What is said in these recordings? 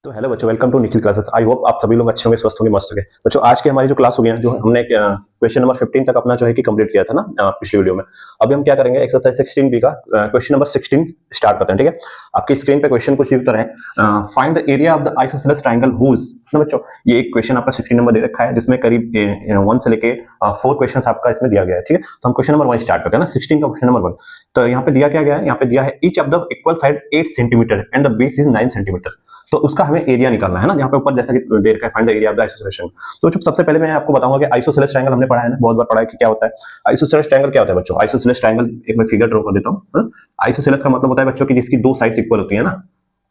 तो हेलो बच्चों, welcome to Nikhil classes. I hope आप सभी लोग अच्छे होंगे, स्वस्थ होंगे, मस्त होंगे। बच्चों आज की हमारी जो क्लास हो गई है, जो हमने क्वेश्चन नंबर 15 तक अपना जो है कि कंप्लीट किया था ना पिछली वीडियो में। अभी हम क्या करेंगे, एक्सरसाइज 16 बी का क्वेश्चन नंबर 16 स्टार्ट करते हैं। ठीक है, आपकी स्क्रीन पे क्वेश्चन कुछ इस तरह है, find the area of the isosceles triangle whose. ना बच्चों, ये एक क्वेश्चन आपका 16 नंबर दे रखा है, जिसमें करीब 1 से लेके 4 क्वेश्चन आपका इसमें दिया गया है। ठीक है, तो हम क्वेश्चन नंबर 1 स्टार्ट करते हैं ना, 16 का क्वेश्चन नंबर 1। तो यहाँ पे दिया क्या गया है, यहाँ पे दिया है each of the equal side 8 centimetre and the base is 9 centimetre. तो उसका हमें एरिया निकालना है ना, यहाँ पे ऊपर जैसा कि दे रखा है, find the area of the isosceles triangle. तो सबसे पहले मैं आपको बताऊंगा कि आइसोसेलेस ट्रायंगल हमने पढ़ा है ना, बहुत बार पढ़ा है कि क्या होता है आइसोसेलेस ट्रायंगल। क्या होता है बच्चों आइसोसेलेस ट्रायंगल? एक मैं फिगर ड्रॉ कर देता हूँ। आइसोसेलेस का मतलब होता है बच्चों की जिसकी दो साइड्स इक्वल होती है ना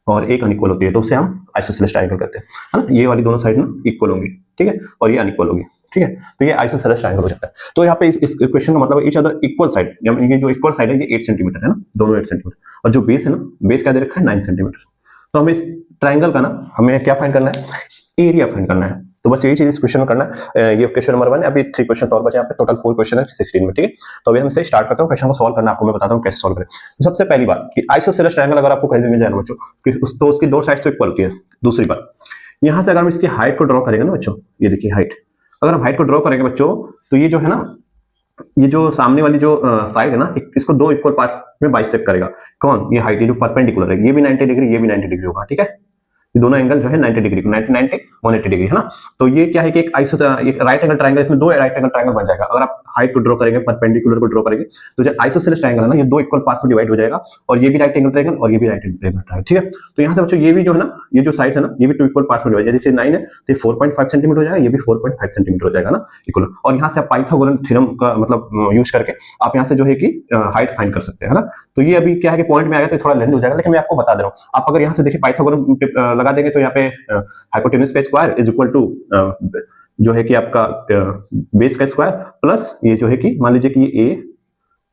और एक अनइक्वल होती है, तो उसे हम आइसोसेलेस ट्रायंगल कहते हैं, है ना। ये वाली दोनों साइड ना इक्वल होंगी, ठीक है, और ये अनइक्वल होगी, ठीक है। तो ये आइसोसेलेस ट्रायंगल हो जाता है। तो यहाँ पे इस क्वेश्चन का मतलब ईच अदर इक्वल साइड, ये जो इक्वल साइड है ये 8 सेंटीमीटर है ना, दोनों 8 सेंटीमीटर, और जो बेस है ना, बेस क्या दे रखा है 9 सेंटीमीटर। तो हमें इस ट्रायंगल का ना हमें क्या फाइंड करना है, एरिया फाइंड करना है। तो बस यही चीज इस क्वेश्चन में करना है। ये क्वेश्चन नंबर 1 है, अभी 3 क्वेश्चन और बचे, यहाँ पे टोटल 4 क्वेश्चन है 16 में, ठीक है। तो अभी हम इसे स्टार्ट करते हैं, क्वेश्चन को सॉल्व करना आपको मैं बताता हूँ कैसे सॉल्व करें। तो सबसे पहली बात कि आइसोसेलेस ट्रायंगल अगर आपको कहीं भी मिल जाए ना बच्चों, तो उसकी दो साइड्स तो इक्वल होती है। दूसरी बात, यहाँ से अगर हम इसकी हाइट को ड्रॉ करेंगे ना बच्चों, ये देखिए हाइट, अगर हम हाइट को ड्रॉ करेंगे बच्चों, तो ये जो है ना, ये जो सामने वाली जो साइड है ना, इसको दो इक्वल पार्ट्स में बाइसेक्ट करेगा। कौन? ये हाइट, ये जो परपेंडिकुलर है, ये भी 90 डिग्री, ये भी 90 डिग्री होगा, ठीक है। ये दोनों एंगल जो है 90 डिग्री, 90 90 180 डिग्री, है ना। तो ये क्या है कि एक राइट एंगल ट्रायंगल, इसमें दो राइट एंगल ट्रायंगल बन जाएगा। अगर आप हाइट को ड्रॉ करेंगे, परपेंडिकुलर को ड्रॉ करेंगे, तो जो आइसोसेलेस ट्रायंगल है ना, ये दो इक्वल पार्ट्स में डिवाइड हो जाएगा, और ये भी राइट एंगल ट्रायंगल और ये भी राइट एंगल ट्रायंगल, ठीक है। तो यहाँ से बच्चों ये भी जो है ना, ये जो साइड है ना, ये भी टू इक्वल पार्ट्स में डिवाइड, जैसे 9 है तो ये 4.5 सेंटीमीटर हो जाएगा, ये भी 4.5 सेंटीमीटर हो जाएगा ना, इक्वल। और यहाँ से आप पाइथागोरस थ्योरम का मतलब यूज करके आप यहाँ से जो है कि हाइट फाइंड कर सकते हैं, है ना। तो ये अभी क्या है कि पॉइंट में आएगा तो थोड़ा लेंथ हो जाएगा, लेकिन मैं आपको बता दे रहा हूँ। आप अगर यहाँ से देखिए पाइथागोरस लगा देंगे, तो यहाँ पे हाइपोटेन्यूज का स्क्वायर इज इक्वल टू जो है कि आपका बेस का स्क्वायर प्लस ये जो है कि मान लीजिए कि ये ए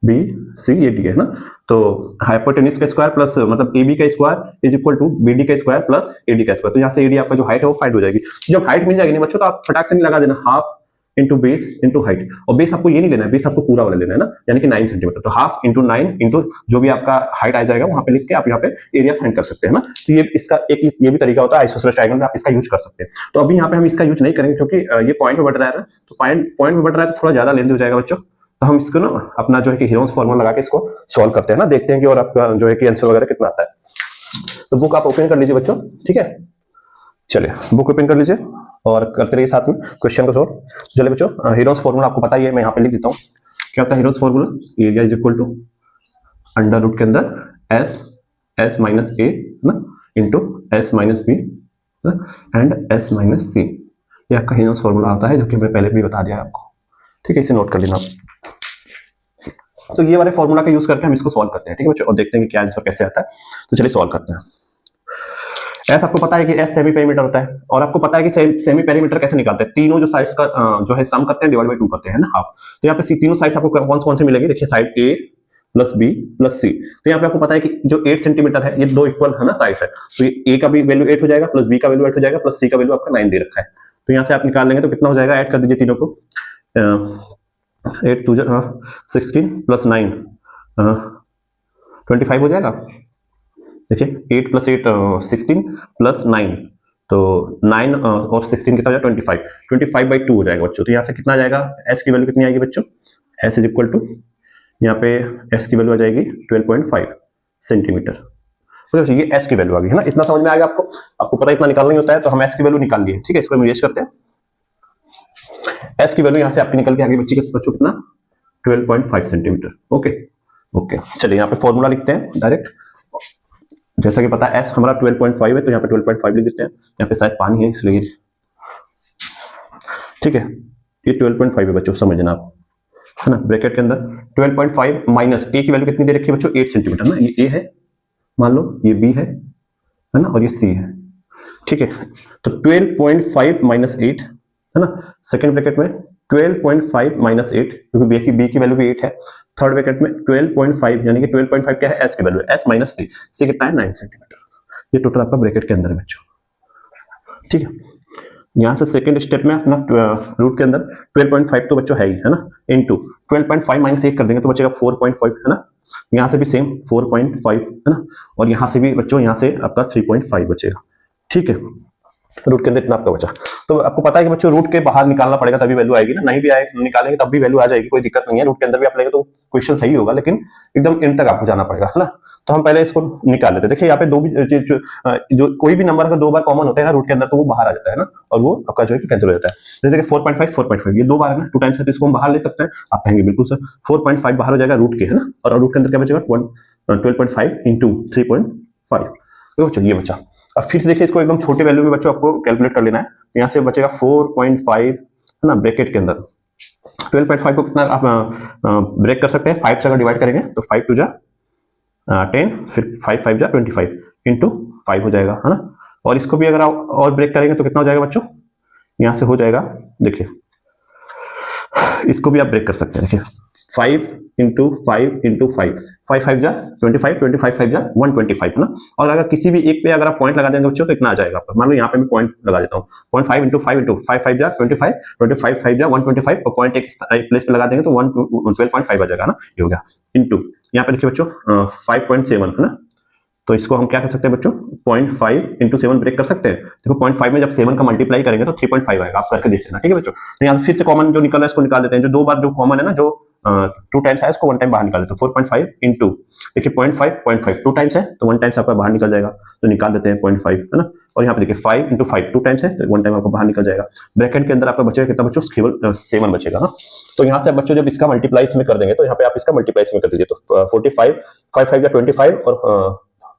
बी सी ये डी है ना, तो हाइपोटेन्यूज का स्क्वायर प्लस मतलब ए बी का square is equal to B D का स्क्वायर प्लस ए डी का स्क्वायर। तो यहाँ से ए डी आपका जो हाइट है वो फाइंड हो जाएगी। जब हाइट मिल जाएगी ना बच्चों, तो आप फटाक से नहीं लगा देना half into base into height, और बेस आपको ये नहीं लेना है, बेस आपको पूरा वाला लेना है ना, यानी कि 9 सेंटीमीटर। तो हाफ इंटू 9 इंटू जो भी आपका हाइट आ जाएगा वहां पे लिख के आप यहाँ पे एरिया फाइंड कर सकते हैं ना। तो ये इसका एक ये भी तरीका होता है आइसोसेलेस ट्रायंगल में, आप इसका यूज कर सकते हैं। तो अभी यहाँ पे हम इसका यूज नहीं करेंगे, क्योंकि ये पॉइंट में बढ़ रहा है ना, तो पॉइंट में बढ़ रहा है तो थोड़ा ज्यादा लेंथ हो जाएगा बच्चों। तो हम इसको ना अपना जो है कि हीरोन्स फॉर्मूला लगा के इसको सॉल्व करते हैं ना, देखते हैं कि और आपका जो है कि आंसर वगैरह कितना आता है। तो बुक आप ओपन कर लीजिए बच्चों, ठीक है। चलिए बुक ओपन कर लीजिए और करते रहिए साथ में क्वेश्चन को सॉल्व। चलिए बच्चों, हीरोन्स फॉर्मूला आपको पता ही है, मैं यहाँ पे लिख देता हूँ। क्या होता है Heron's formula? Area is equal to under root के अंदर एस माइनस ए ना into s minus b and s minus c. ये आपका हीरोन्स फॉर्मूला आता है, जो कि मैं पहले भी बता दिया आपको, ठीक है। इसे नोट कर लेना। तो ये वाले फॉर्मूला का यूज करके हम इसको सॉल्व करते हैं, ठीक है बच्चों, और देखते हैं कि क्या आंसर कैसे आता है। तो चलिए सॉल्व करते हैं। एस आपको पता है कि एस सेमी पेरीमीटर होता है, और आपको पता है कि सेमी पेरीमीटर कैसे निकालते हैं, तीनों जो साइड्स का जो है सम करते हैं, डिवाइड बाय 2 करते हैं ना, हाफ। तो यहाँ पे तीनों साइड्स आपको कौन से मिलेंगे, देखिए साइड ए प्लस बी प्लस सी। तो यहाँ पे आपको पता है कि जो 8 सेंटीमीटर है, ये दो इक्वल है ना साइड है, तो ये ए का भी वैल्यू 8 हो जाएगा, प्लस बी का वैल्यू 8 हो जाएगा, प्लस सी का वैल्यू आपका 9 दे रखा है। तो यहाँ से आप निकाल लेंगे तो कितना हो जाएगा, ऐड कर दीजिए तीनों को, 8 2 16 प्लस 9 25 हो जाएगा। देखिए 8 प्लस 8 16 प्लस 9, तो 9 और 16 कितना हो जाएगा 25 बाई 2 हो जाएगा बच्चों। तो यहाँ से कितना आ जाएगा, एस की वैल्यू कितनी आएगी बच्चों, एस इज इक्वल टू, यहाँ पे एस की वैल्यू आ जाएगी 12.5 सेंटीमीटर। तो ये एस की वैल्यू आ गई है ना, इतना समझ में आ गया आपको। आपको पता इतना निकालना ही होता है, तो हम एस की वैल्यू निकाल लिए, ठीक है। इसको हम यूज करते हैं। एस की वैल्यू यहाँ से आपकी निकल के आ गई बच्चों कितना, 12.5 सेंटीमीटर। ओके ओके, चलिए यहाँ पे फॉर्मूला लिखते हैं डायरेक्ट। जैसा कि पता है एस हमारा 12.5 है, तो यहाँ पे 12.5 लिख देते हैं। यहाँ पे शायद पानी है इसलिए, ठीक है। ये 12.5 है बच्चों, समझना आप, है ना। ब्रैकेट के अंदर 12.5 माइनस ए की वैल्यू कितनी दे रखी है बच्चों, 8 सेंटीमीटर ना। ये ए है, मान लो ये बी है ना, और ये सी है, ठीक है। तो 12.5 माइनस 8 है ना, सेकेंड ब्रैकेट में 12.5 माइनस 8, क्योंकि बी की वैल्यू भी 8 है। थर्ड ब्रैकेट में 12.5, यानी कि 12.5 क्या है, एस की वैल्यू, एस माइनस सी, सी कितना है 9 सेंटीमीटर। ये टोटल आपका ब्रैकेट के अंदर है बच्चों, ठीक है। यहाँ से सेकंड स्टेप में अपना रूट के अंदर 12.5 तो बच्चों है ही, है ना, इनटू 12.5 माइनस 8 कर देंगे तो बचेगा 4.5, है ना। यहाँ से भी सेम 4.5, है ना, और यहाँ से भी बच्चों यहाँ से आपका 3.5 बचेगा, ठीक है, रूट के अंदर इतना आपका बचा। तो आपको पता है कि बच्चों रूट के बाहर निकालना पड़ेगा तभी वैल्यू आएगी ना, नहीं भी आए निकालेंगे तब भी वैल्यू आ जाएगी, कोई दिक्कत नहीं है। रूट के अंदर भी आप लेंगे तो क्वेश्चन सही होगा, लेकिन एकदम एंड तक आपको जाना पड़ेगा, है ना। तो हम पहले इसको निकाल लेते हैं। देखिए यहाँ पे दो भी जो कोई भी नंबर अगर दो बार कॉमन होता है ना रूट के अंदर, तो वो बाहर आ जाता है ना, और वो आपका जो है कि कैंसिल हो जाता है। जैसे कि 4.5 4.5 ये दो बार है ना, 2 टाइम्स है, तो इसको हम बाहर ले सकते हैं। आप कहेंगे बिल्कुल सर 4.5 बाहर हो जाएगा रूट के, है ना, और रूट के अंदर क्या बचेगा 12.5 इंटू 3.5, तो चलिए बच्चा। अब फिर से देखिए इसको एकदम छोटे वैल्यू में बच्चों आपको कैलकुलेट कर लेना है। यहाँ से बचेगा 4.5 है ना, ब्रैकेट के अंदर 12.5 को कितना आप ब्रेक कर सकते हैं, 5 से अगर डिवाइड करेंगे तो 5 टू जा 10, फिर 5 5 जा 25 इंटू 5 हो जाएगा, है ना। और इसको भी अगर आप और ब्रेक करेंगे तो कितना हो जाएगा बच्चों, यहाँ से हो जाएगा, देखिए इसको भी आप ब्रेक कर सकते हैं। देखिए 5 इंटू 5 इंटू 5, 5 5 जा 25, 25 5 जा 125, है ना। और अगर किसी भी एक पे अगर आप पॉइंट लगा देंगे बच्चों तो इतना आ जाएगा आपका। मान लो यहाँ पे मैं पॉइंट लगा देता हूँ, 0.5 इंटू 5 इंटू 5 5 जा 25, 25 5 जा 125, और पॉइंट एक प्लेस पे लगा देंगे तो 12.5 आ जाएगा ना, ये हो गया। इंटू यहाँ पे देखिए बच्चों 5.7, है ना, तो इसको हम क्या कर सकते हैं बच्चों, 0.5 इंटू 7 ब्रेक कर सकते हैं। देखो 0.5 में जब 7 का मल्टीप्लाई करेंगे तो 3.5 आएगा, आप करके देख लेना, ठीक है बच्चों। तो यहाँ फिर से कॉमन जो निकल रहा है इसको निकाल देते हैं, जो दो बार जो कॉमन है ना, जो 2 टाइम्स है उसको 1 टाइम बाहर निकाल देते हैं। 4.5 इंटू देखिए 0.5 2 टाइम्स है तो 1 टाइम्स आपका बाहर निकल जाएगा, तो निकाल देते हैं 0.5, है ना। और यहाँ पे देखिए 5 इंटू 5 2 टाइम्स है तो 1 टाइम आपको बाहर निकल जाएगा। ब्रैकेट के अंदर आपका बचेगा कितना बच्चों, केवल 7 बचेगा ना। तो यहाँ से बच्चों जब इसका मल्टीप्लाई इसमें कर देंगे तो यहाँ पे आप इसका मल्टीप्लाई इसमें कर दीजिए, तो 45 5 5 या 25 और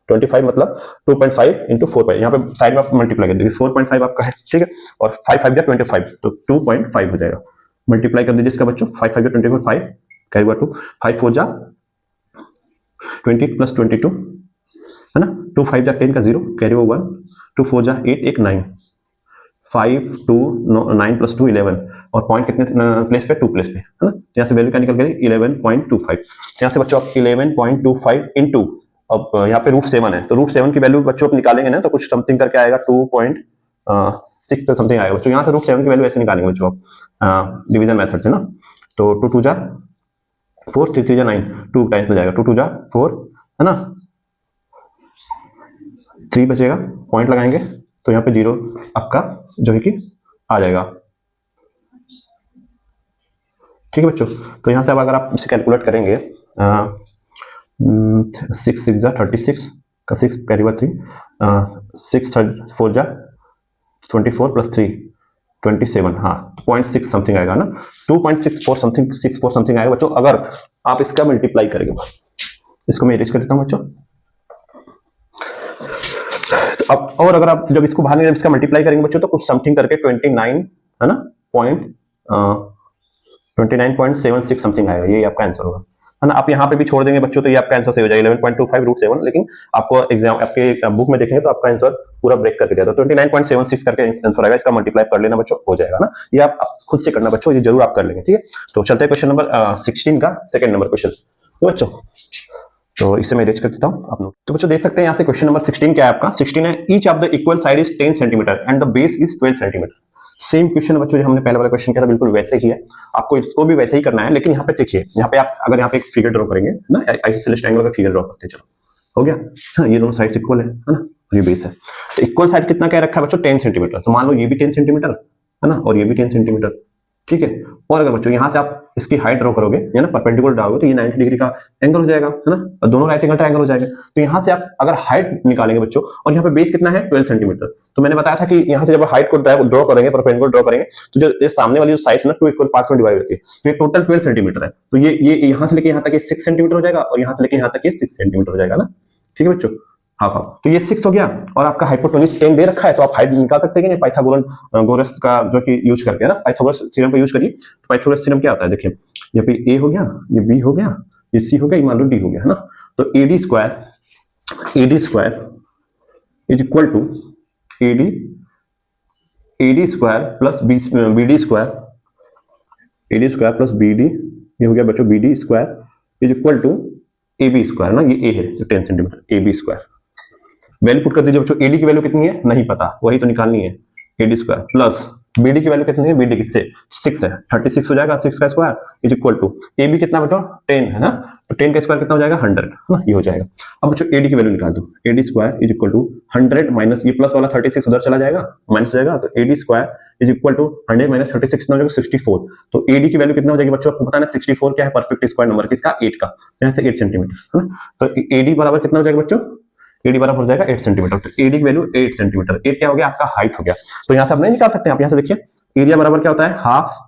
25 मतलब 2.5 इंटू 4, यहाँ पे साइड में आप मल्टीप्लाई कर दीजिए, 4.5 आपका है, ठीक है, और 5 5 या 25 तो 2.5 हो जाएगा। मल्टीप्लाई कर दीजिए इसका बच्चों, 5 5 या 25 5 कैरी हुआ 2, 5 4 जा 20 प्लस 22, है ना, 2 5 जा 10 का 0 कैरी हुआ 1, 2 4 जा 8 1 9, 5 2 9 प्लस 2 11, और पॉइंट कितने प्लेस पे, 2 प्लेस पे, है ना। यहाँ से वैल्यू क्या निकल गई 11.25। यहाँ से बच्चों आप 11.25 इंटू, अब यहाँ पे √7 है तो √7 की वैल्यू बच्चों आप निकालेंगे ना तो कुछ समथिंग करके आएगा 2.6 समथिंग आएगा बच्चों। यहाँ से √7 की वैल्यू ऐसे निकालेंगे बच्चों आप डिवीजन मेथड से ना, तो 2 2 जा 4 3 3 जा 9, 2 टाइम्स में जाएगा, 2 2 जा 4, है ना, 3 बचेगा, पॉइंट लगाएंगे तो यहाँ पे 0 आपका जो है कि आ जाएगा, ठीक है बच्चों। तो यहाँ से अब अगर आप इसे कैलकुलेट करेंगे 6 6 जा 36 का 6 कैरी हुआ 3, 6 4 जा 24 प्लस 3 27, हाँ 0.6 समथिंग आएगा ना, 2.64 समथिंग 64 समथिंग आएगा बच्चों अगर आप इसका मल्टीप्लाई करेंगे। इसको मैं इरेज कर देता हूँ बच्चों। तो अब और अगर आप जब इसको बाहर इसका मल्टीप्लाई करेंगे बच्चों तो कुछ समथिंग करके 29 है ना, 29.76 समथिंग आएगा, ये आपका आंसर होगा, है ना। आप यहाँ पे भी छोड़ देंगे बच्चों तो ये आपका आंसर सही हो जाएगा 11.25 √7, लेकिन आपको एग्जाम आपके बुक में देखेंगे तो आपका आंसर पूरा ब्रेक करके दिया था, 29.76 करके आंसर आएगा। इसका मल्टीप्लाई कर लेना बच्चों, हो जाएगा ना। ये आप खुद से करना बच्चों, ये जरूर आप कर लेंगे, ठीक है। तो चलते हैं क्वेश्चन नंबर 16 का सेकंड नंबर क्वेश्चन, तो बच्चों तो इसे मैं रेज कर देता हूं आप लोग। तो बच्चों देख सकते हैं यहाँ से क्वेश्चन नंबर 16 क्या है आपका, 16 है each of the equal side is 10 centimetre and the base is 12 centimetre. Same question बच्चों जो हमने पहले वाला क्वेश्चन किया था बिल्कुल वैसे ही है, आपको इसको भी वैसे ही करना है। लेकिन यहाँ पे देखिए, यहाँ पे आप अगर यहाँ पे एक फिगर ड्रॉ करेंगे ना, आइसोसेलेस ट्रायंगल का फिगर ड्रॉ करते हैं, चलो हो गया, हाँ ये दोनों साइड्स इक्वल है ना, ये बेस है। तो इक्वल साइड कितना क्या रखा है बच्चों 10 सेंटीमीटर, तो मान लो ये भी 10 सेंटीमीटर है ना, और ये भी 10 सेंटीमीटर, ठीक है। और अगर बच्चों यहाँ से आप इसकी हाइट ड्रॉ करोगे या ना परपेंडिकुलर डालोगे तो ये 90 डिग्री का एंगल हो जाएगा, है ना, और दोनों राइट एंगल ट्रायंगल हो जाएगा। तो यहाँ से आप अगर हाइट निकालेंगे बच्चों, और यहाँ पे बेस कितना है 12 सेंटीमीटर, तो मैंने बताया था कि यहाँ से जब हाइट को ड्रॉ करेंगे परपेंडिकुलर ड्रॉ करेंगे तो जो सामने वाली जो साइड है ना 2 इक्वल पार्ट्स में डिवाइड होती है, तो ये टोटल 12 सेंटीमीटर है। तो ये यहाँ से लेके यहाँ तक ये 6 सेंटीमीटर हो जाएगा, और यहाँ से लेके यहाँ तक ये 6 सेंटीमीटर हो जाएगा ना, ठीक है बच्चों, हाफ हाफ। तो ये 6 हो गया, और आपका हाइपोटेन्यूज 10 दे रखा है, तो आप हाइट निकाल सकते हैं कि पाइथागोरस का जो कि यूज करके, है ना, पाइथागोरस थ्योरम का यूज करिए। तो पाइथागोरस थ्योरम क्या होता है, देखिए ये पे ए हो गया, ये बी हो गया, ये सी हो गया, ये मान लो डी हो गया, है ना। तो AD square is equal to AD square plus BD square, AD square plus BD, ये हो गया बच्चों BD square is equal to AB square ना, ये A है तो 10 centimetre AB square. Value put कर दीजिए बच्चों, AD की वैल्यू कितनी है नहीं पता, वही तो निकालनी है, AD स्क्वायर प्लस BD की वैल्यू कितनी है, BD की 6 है, 36 हो जाएगा, 6 का square is equal to AB कितना बच्चों 10 है ना, तो 10 का स्क्वायर कितना हो जाएगा 100 है ना, ये हो जाएगा। अब बच्चों AD की वैल्यू निकाल दो, AD square is equal to 100 minus ये प्लस वाला 36 उधर चला जाएगा माइनस हो जाएगा, तो AD square is equal to 100 minus 36 कितना हो जाएगा 64। तो AD की वैल्यू कितना हो जाएगी बच्चों, आपको पता है 64 क्या है, परफेक्ट स्क्वायर नंबर किसका 8 का, यहाँ से 8 सेंटीमीटर है ना, तो AD बराबर कितना हो जाएगा बच्चों, AD बराबर हो जाएगा 8 सेंटीमीटर, तो AD की वैल्यू 8 सेंटीमीटर, 8 क्या हो गया आपका हाइट हो गया। तो यहाँ से आप नहीं निकाल सकते, आप यहाँ से देखिए एरिया बराबर क्या होता है half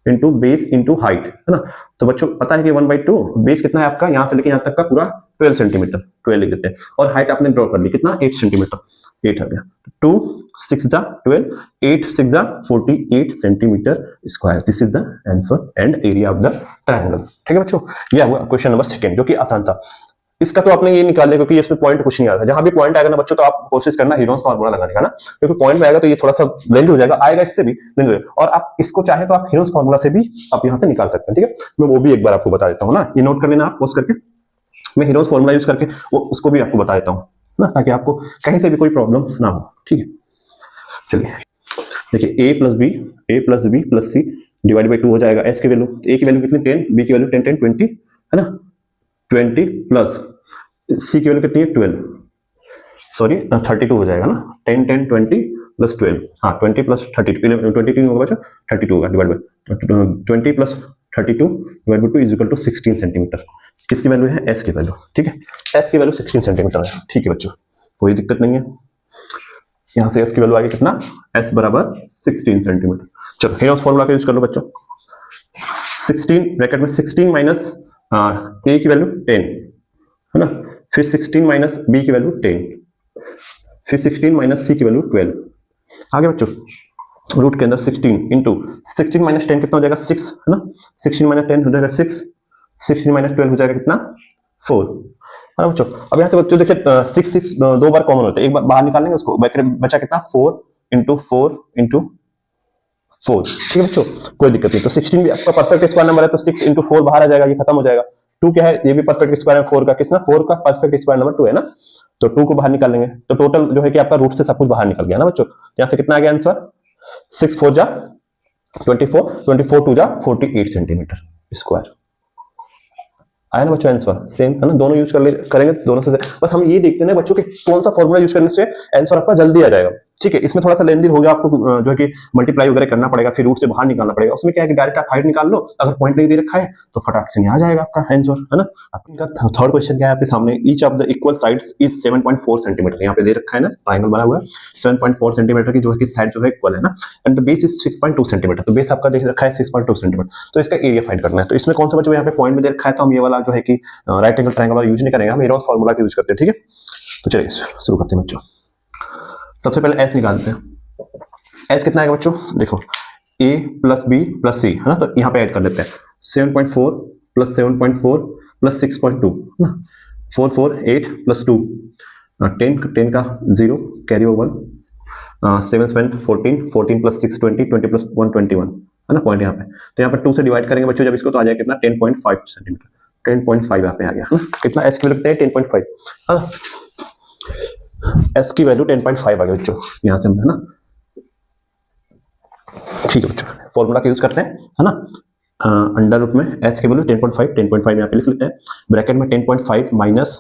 into base into height है ना, तो बच्चों पता है कि 1/2 बेस कितना है आपका, यहाँ से लेके यहाँ तक का पूरा 12 सेंटीमीटर, 12 लिख देते हैं, और हाइट आपने ड्रॉ कर ली कितना 8 सेंटीमीटर, 8 आ गया, 2 6 जा 12, 8 6 जा 48 centimetre square, this is the answer and area of the triangle. ठीक है बच्चों, यह हुआ क्वेश्चन नंबर 2 जो कि आसान था। इसका तो आपने ये निकाल लिया क्योंकि इसमें पॉइंट कुछ नहीं आया था, जहां भी पॉइंट आएगा ना बच्चों तो आप कोशिश करना हीरोन्स फार्मूला लगाने का ना, क्योंकि पॉइंट में आएगा तो ये थोड़ा सा लेंथ हो जाएगा, आएगा इससे भी लेंथ हो जाएगा, और आप इसको चाहे तो आप हीरोन्स फार्मूला से भी आप यहां से निकाल सकते हैं। ठीक है, मैं वो भी एक बार आपको बता देता हूँ ना, ये नोट कर लेना आप पोस्ट करके, मैं हीरोन्स फार्मूला यूज करके वो उसको भी आपको बता देता हूँ ना, ताकि आपको कहीं से भी कोई प्रॉब्लम ना हो। ठीक है, चलिए देखिए a plus B plus C divide by 2 हो जाएगा, s की वैल्यू, a की वैल्यू कितनी 10, b की वैल्यू 10 10 20 है ना, 20 प्लस सी की वैल्यू कितनी है 12, सॉरी 32 हो जाएगा ना, 10 10 20 प्लस 12, हाँ 20 प्लस 32 22 होगा बच्चा 32 होगा, divide by 20 plus 32 divide by 2 is equal to 16 centimetre. किसकी वैल्यू है, एस की वैल्यू। ठीक है, एस की वैल्यू 16 सेंटीमीटर है। ठीक है बच्चों, कोई दिक्कत नहीं है, यहां से एस की वैल्यू आ गई कितना, एस बराबर 16 सेंटीमीटर। चलो हेरोस फॉर्मूला का यूज कर लो बच्चों, 16 ब्रैकेट में 16 माइनस ए की वैल्यू 10 है ना, फिर 16 माइनस बी की वैल्यू 10, फिर 16 माइनस सी की वैल्यू 12, आगे बच्चों रूट के अंदर 16 इंटू 16 माइनस 10 कितना हो जाएगा 6 है ना, 16 माइनस 10 हो जाएगा 6, 16 माइनस 12 हो जाएगा कितना 4 है ना बच्चों। अब यहाँ से बच्चों देखिए 6 6 दो बार कॉमन होता है, एक बार बाहर निकालेंगे उसको, बचा कितना 4 इंटू 4 इंटू 4। ठीक है बच्चों, कोई दिक्कत नहीं, तो 16 भी आपका परफेक्ट स्क्वायर नंबर है, तो 6 इंटू 4 बाहर आ जाएगा, ये खत्म हो जाएगा। 2 क्या है, ये भी परफेक्ट स्क्वायर है 4 का, किसना 4 का परफेक्ट स्क्वायर नंबर 2 है ना, तो 2 को बाहर निकालेंगे तो टोटल जो है कि आपका रूट से सब कुछ बाहर निकल गया ना बच्चों। यहाँ से कितना आ गया आंसर, 6 4 जा 24, 24 2 जा 48 सेंटीमीटर स्क्वायर आया ना बच्चों, आंसर सेम है ना, दोनों यूज करेंगे दोनों से, बस हम ये देखते हैं बच्चों कि कौन सा फॉर्मूला यूज करने से आंसर आपका जल्दी आ जाएगा। ठीक है, इसमें थोड़ा सा लेंदी हो गया, आपको जो है कि मल्टीप्लाई वगैरह करना पड़ेगा, फिर रूट से बाहर निकालना पड़ेगा, उसमें क्या है कि डायरेक्ट आप हाइट निकाल लो, अगर पॉइंट नहीं दे रखा है तो फटाक से नहीं आ जाएगा आपका आंसर है ना। आपका थर्ड क्वेश्चन क्या है आपके सामने, each of the equal sides is 7.4 centimetre, यहाँ पे दे रखा है ना, ट्रायंगल बना हुआ है 7.4 सेंटीमीटर की जो है कि साइड जो है इक्वल है ना, and the base is 6.2 centimetre, तो बेस आपका देख रखा है 6.2 सेंटीमीटर, तो इसका एरिया फाइंड करना है। तो इसमें कौन सा बच्चों यहाँ पे पॉइंट में दे रखा है, तो हम ये वाला जो है कि राइट एंगल ट्रायंगल वाला यूज नहीं करेंगे, हम हीरोस फार्मूला का यूज करते हैं। ठीक है, तो चलिए शुरू करते हैं बच्चों। सबसे पहले एस निकालते हैं, एस कितना आएगा बच्चों, देखो a प्लस बी प्लस सी है ना, तो यहाँ पे ऐड कर देते हैं 7.4 प्लस 7.4 प्लस 6.2 ना, 4 4 8 प्लस 2 10 का 0 कैरी ओवर 7 7 14 14 प्लस 6 20 20 प्लस 1 21 है ना पॉइंट यहाँ पे, तो यहाँ पे 2 से डिवाइड करेंगे बच्चों जब इसको तो आ जाएगा कितना 10.5 सेंटीमीटर, 10.5 यहाँ पे आ गया, कितना एस की वैल्यू कितना है 10.5 है ना, एस की वैल्यू 10.5 आ गया बच्चों यहाँ से है ना। ठीक है बच्चों, फॉर्मूला का यूज करते हैं है ना, अंडर रूट में एस की वैल्यू 10.5 यहाँ पे लिख लेते हैं, ब्रैकेट में 10.5 माइनस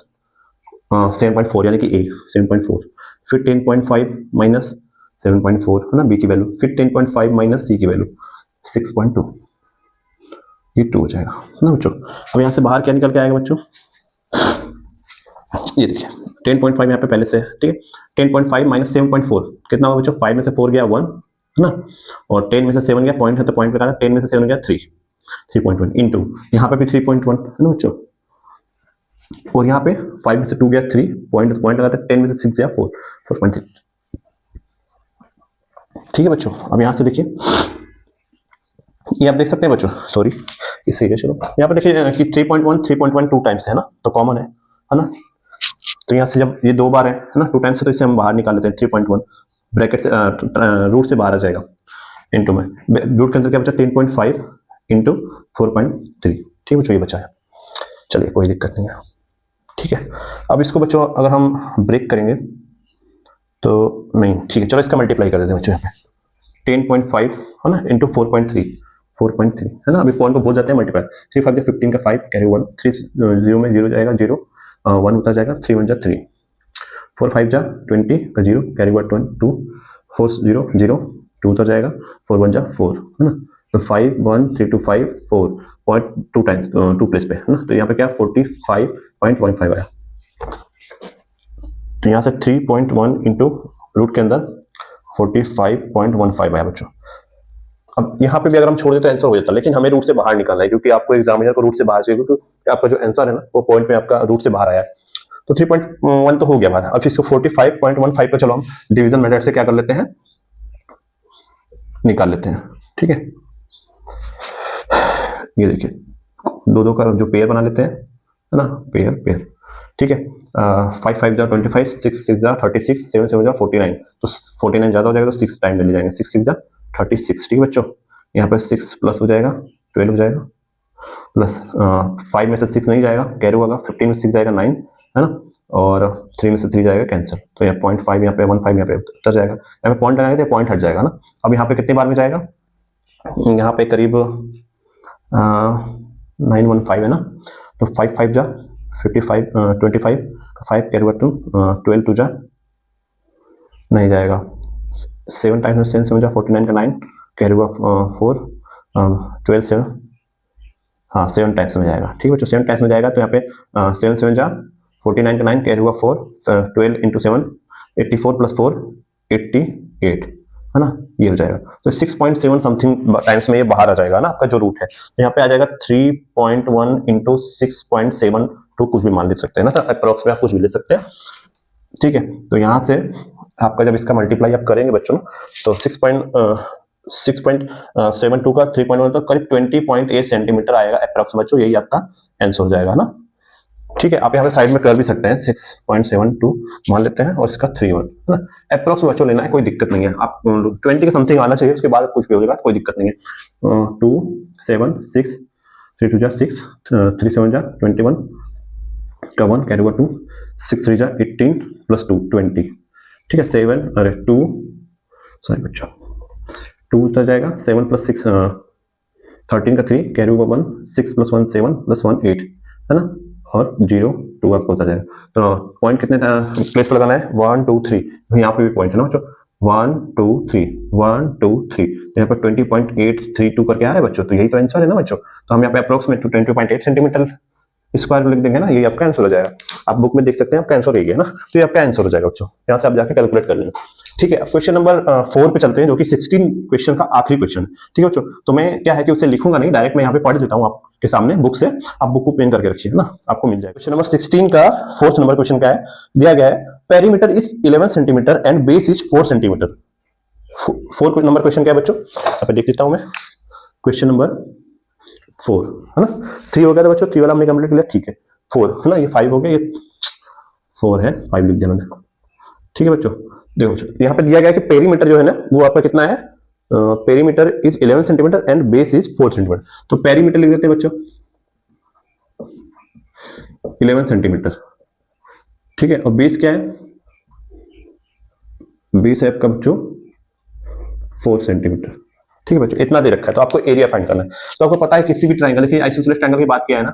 7.4 यानी कि a 7.4, फिर 10.5 माइनस 7.4 है ना बी की वैल्यू, फिर 10.5 माइनस सी की वैल्यू 6.2, ये 2 हो जाएगा ना बच्चों। अब यहाँ से बाहर क्या निकल के आएगा बच्चों, ये देखिए 10.5 यहाँ पे पहले से, ठीक है 10.5 माइनस 7.4 कितना होगा बच्चों, 5 में से 4 गया 1 है ना, और 10 में से 7 गया, पॉइंट है तो पॉइंट पे कहा 10 में से 7 गया 3 3.1 इंटू यहाँ पे भी 3.1 है ना बच्चों, और यहाँ पे 5 में से 2 गया 3 पॉइंट लगाते 10 में से 6 गया 4 4.3। ठीक है बच्चों, अब यहाँ से देखिए ये आप देख सकते हैं बच्चों, सॉरी इसे ही चलो यहाँ पे देखिए कि 3.1 3.1 2 टाइम्स है ना, तो कॉमन है ना, तो यहाँ से जब ये 2 बार है ना 2 टाइम्स से, तो इसे हम बाहर निकाल लेते हैं 3.1 ब्रैकेट से रूट से बाहर आ जाएगा, इंटू में रूट के अंदर क्या बचा 10.5 इंटू 4.3। ठीक है बच्चों, ये बचा है, चलिए कोई दिक्कत नहीं है। ठीक है, अब इसको बच्चों अगर हम ब्रेक करेंगे तो नहीं, ठीक है चलो इसका मल्टीप्लाई कर देते हैं बच्चों यहाँ पे 10.5 है ना इंटू 4.3 है ना। अभी पॉइंट को भूल जाते हैं मल्टीप्लाई, 3 5 15 का 5 कैरी 1, 3 0 में 0 जाएगा 0, 1 उतर जाएगा, 3 1 3, 4 5 20 का 0 कैरी 1 2, 4 0 0 2 उतर जाएगा, 4 1 4 है ना। तो 5 1 3 2 5 4 पॉइंट 2 टाइम्स 2 प्लेस पे है ना। तो यहाँ पे क्या 45.15 आया। तो यहाँ से 3.1 इंटू रूट के अंदर 45.15 आया बच्चों। अब यहाँ पे भी अगर हम छोड़ दें तो आंसर हो जाता है, लेकिन हमें रूट से बाहर निकालना है, क्योंकि आपको एग्जामिनर को रूट से बाहर चाहिए, क्योंकि आपका जो आंसर है ना वो पॉइंट में आपका रूट से बाहर आया है। तो 3.1 तो हो गया हमारा। अब इसको 45.15 पे चलो हम डिवीजन मेथड से क्या कर लेते हैं, निकाल लेते हैं। ठीक है, ये देखिए दो का जो पेयर बना लेते हैं है ना, पेयर। ठीक है, 5 5 जा 25, 6 6 जा 36, 7 7 जा 49, तो 49 ज्यादा हो जाएगा तो 6 टाइम ले जाएंगे, 6 6 जा 36। ठीक है बच्चों, यहाँ पे 6 प्लस हो जाएगा 12 हो जाएगा, प्लस 5 में से 6 नहीं जाएगा, कैरी होगा, 15 में 6 जाएगा 9 है ना, और 3 में से 3 जाएगा कैंसिल। तो यहाँ 0.5 यहाँ पे 1.5 यहाँ पे उतर जाएगा, यहाँ पे पॉइंट लगाएंगे तो पॉइंट हट जाएगा ना। अब यहाँ पे कितने बार में जाएगा, यहाँ पे करीब 915 है ना। तो 5 5 जा 55 25, 5 कैरी 2 12 2 जा नहीं जाएगा, 7 टाइम्स में 7 जा 49 का 9 कैरी 4 12 से हाँ 7 टाइम्स में जाएगा। ठीक है बच्चों, 7 टाइम्स में जाएगा तो यहाँ पे 7 7 जा 49 का 9 कैरी 4 12 इंटू 7 84 प्लस 4 88 है ना, ये हो जाएगा। तो 6.7 समथिंग टाइम्स में ये बाहर आ जाएगा ना आपका जो रूट है। तो यहाँ पे आ जाएगा 3.1 इंटू 6.7 तो कुछ भी मान ले सकते हैं ना सर, अप्रोक्स में आप कुछ भी ले सकते हैं। ठीक है, तो यहाँ से आपका जब इसका मल्टीप्लाई आप करेंगे बच्चों तो 6.72 का 3.1 तो करीब 20.8 सेंटीमीटर आएगा अप्रोक्स बच्चों, यही आपका आंसर हो जाएगा ना। ठीक है, आप यहाँ पे साइड में कर भी सकते हैं, 6.72 मान लेते हैं और इसका 3.1 है ना। अप्रोक्स बच्चों लेना है, कोई दिक्कत नहीं है, आप 20 के समथिंग आना चाहिए, उसके बाद कुछ भी हो जाएगा कोई दिक्कत नहीं है। 2 7 6 3 2 जा 6 3 7 जा 21 का 1 कैरी 2 6 3 जा 18 प्लस 2 20। ठीक है, 7 अरे 2 सॉरी बच्चों 2 उतर जाएगा, 7 प्लस 6 13 का 3 कैरी 1 6 प्लस 1 7 प्लस 1 8 है ना, और 0 2 आपको होता जाएगा। तो पॉइंट कितने प्लेस पर लगाना है, 1 2 3, यहाँ पे भी पॉइंट है ना बच्चों, 1 2 3 1 2 3, तो यहाँ पर 20.832 करके आ रहा है बच्चों, तो यही तो आंसर है ना बच्चों। तो हम यहाँ पे अप्रोक्सीमेट 20.8 सेंटीमीटर स्क्वायर लिख देंगे ना, यही आपका आंसर हो जाएगा। आप बुक में देख सकते हैं आपका आंसर यही है ना, तो ये आपका आंसर हो जाएगा बच्चों, यहाँ से आप जाके कैलकुलेट कर लेंगे। ठीक है, अब क्वेश्चन नंबर 4 पे चलते हैं, जो कि 16 क्वेश्चन का आखिरी क्वेश्चन है। ठीक है बच्चों, तो मैं क्या है कि उसे लिखूंगा नहीं, डायरेक्ट मैं यहाँ पे पढ़ देता हूँ आपके सामने बुक से, आप बुक को पेन करके रखिए ना, आपको मिल जाएगा। क्वेश्चन नंबर 16 का 4th नंबर क्वेश्चन क्या है, दिया गया है perimeter is 11 centimetre and base is 4 centimetre. 4 number question क्या है बच्चों, यहाँ पे देख लेता हूँ मैं, क्वेश्चन नंबर 4 है ना। 3 हो गया था बच्चों, 3 वाला हमने कंप्लीट किया, ठीक है 4 है ना, ये 5 हो गया, ये 4 है, 5 लिख दिया मैंने। ठीक है बच्चों, देखो बच्चों यहाँ पे दिया गया कि पेरीमीटर जो है ना वो आपका कितना है, perimeter is 11 centimetre and base is 4 centimetre. तो पेरीमीटर लिख देते हैं बच्चों 11 सेंटीमीटर। ठीक है, और बेस क्या है, बेस है आपका बच्चों 4 सेंटीमीटर। ठीक है बच्चों, इतना दे रखा है, तो आपको एरिया फाइंड करना है। तो आपको पता है किसी भी ट्रायंगल, देखिए आइसोसेलेस ट्रायंगल की बात किया है ना,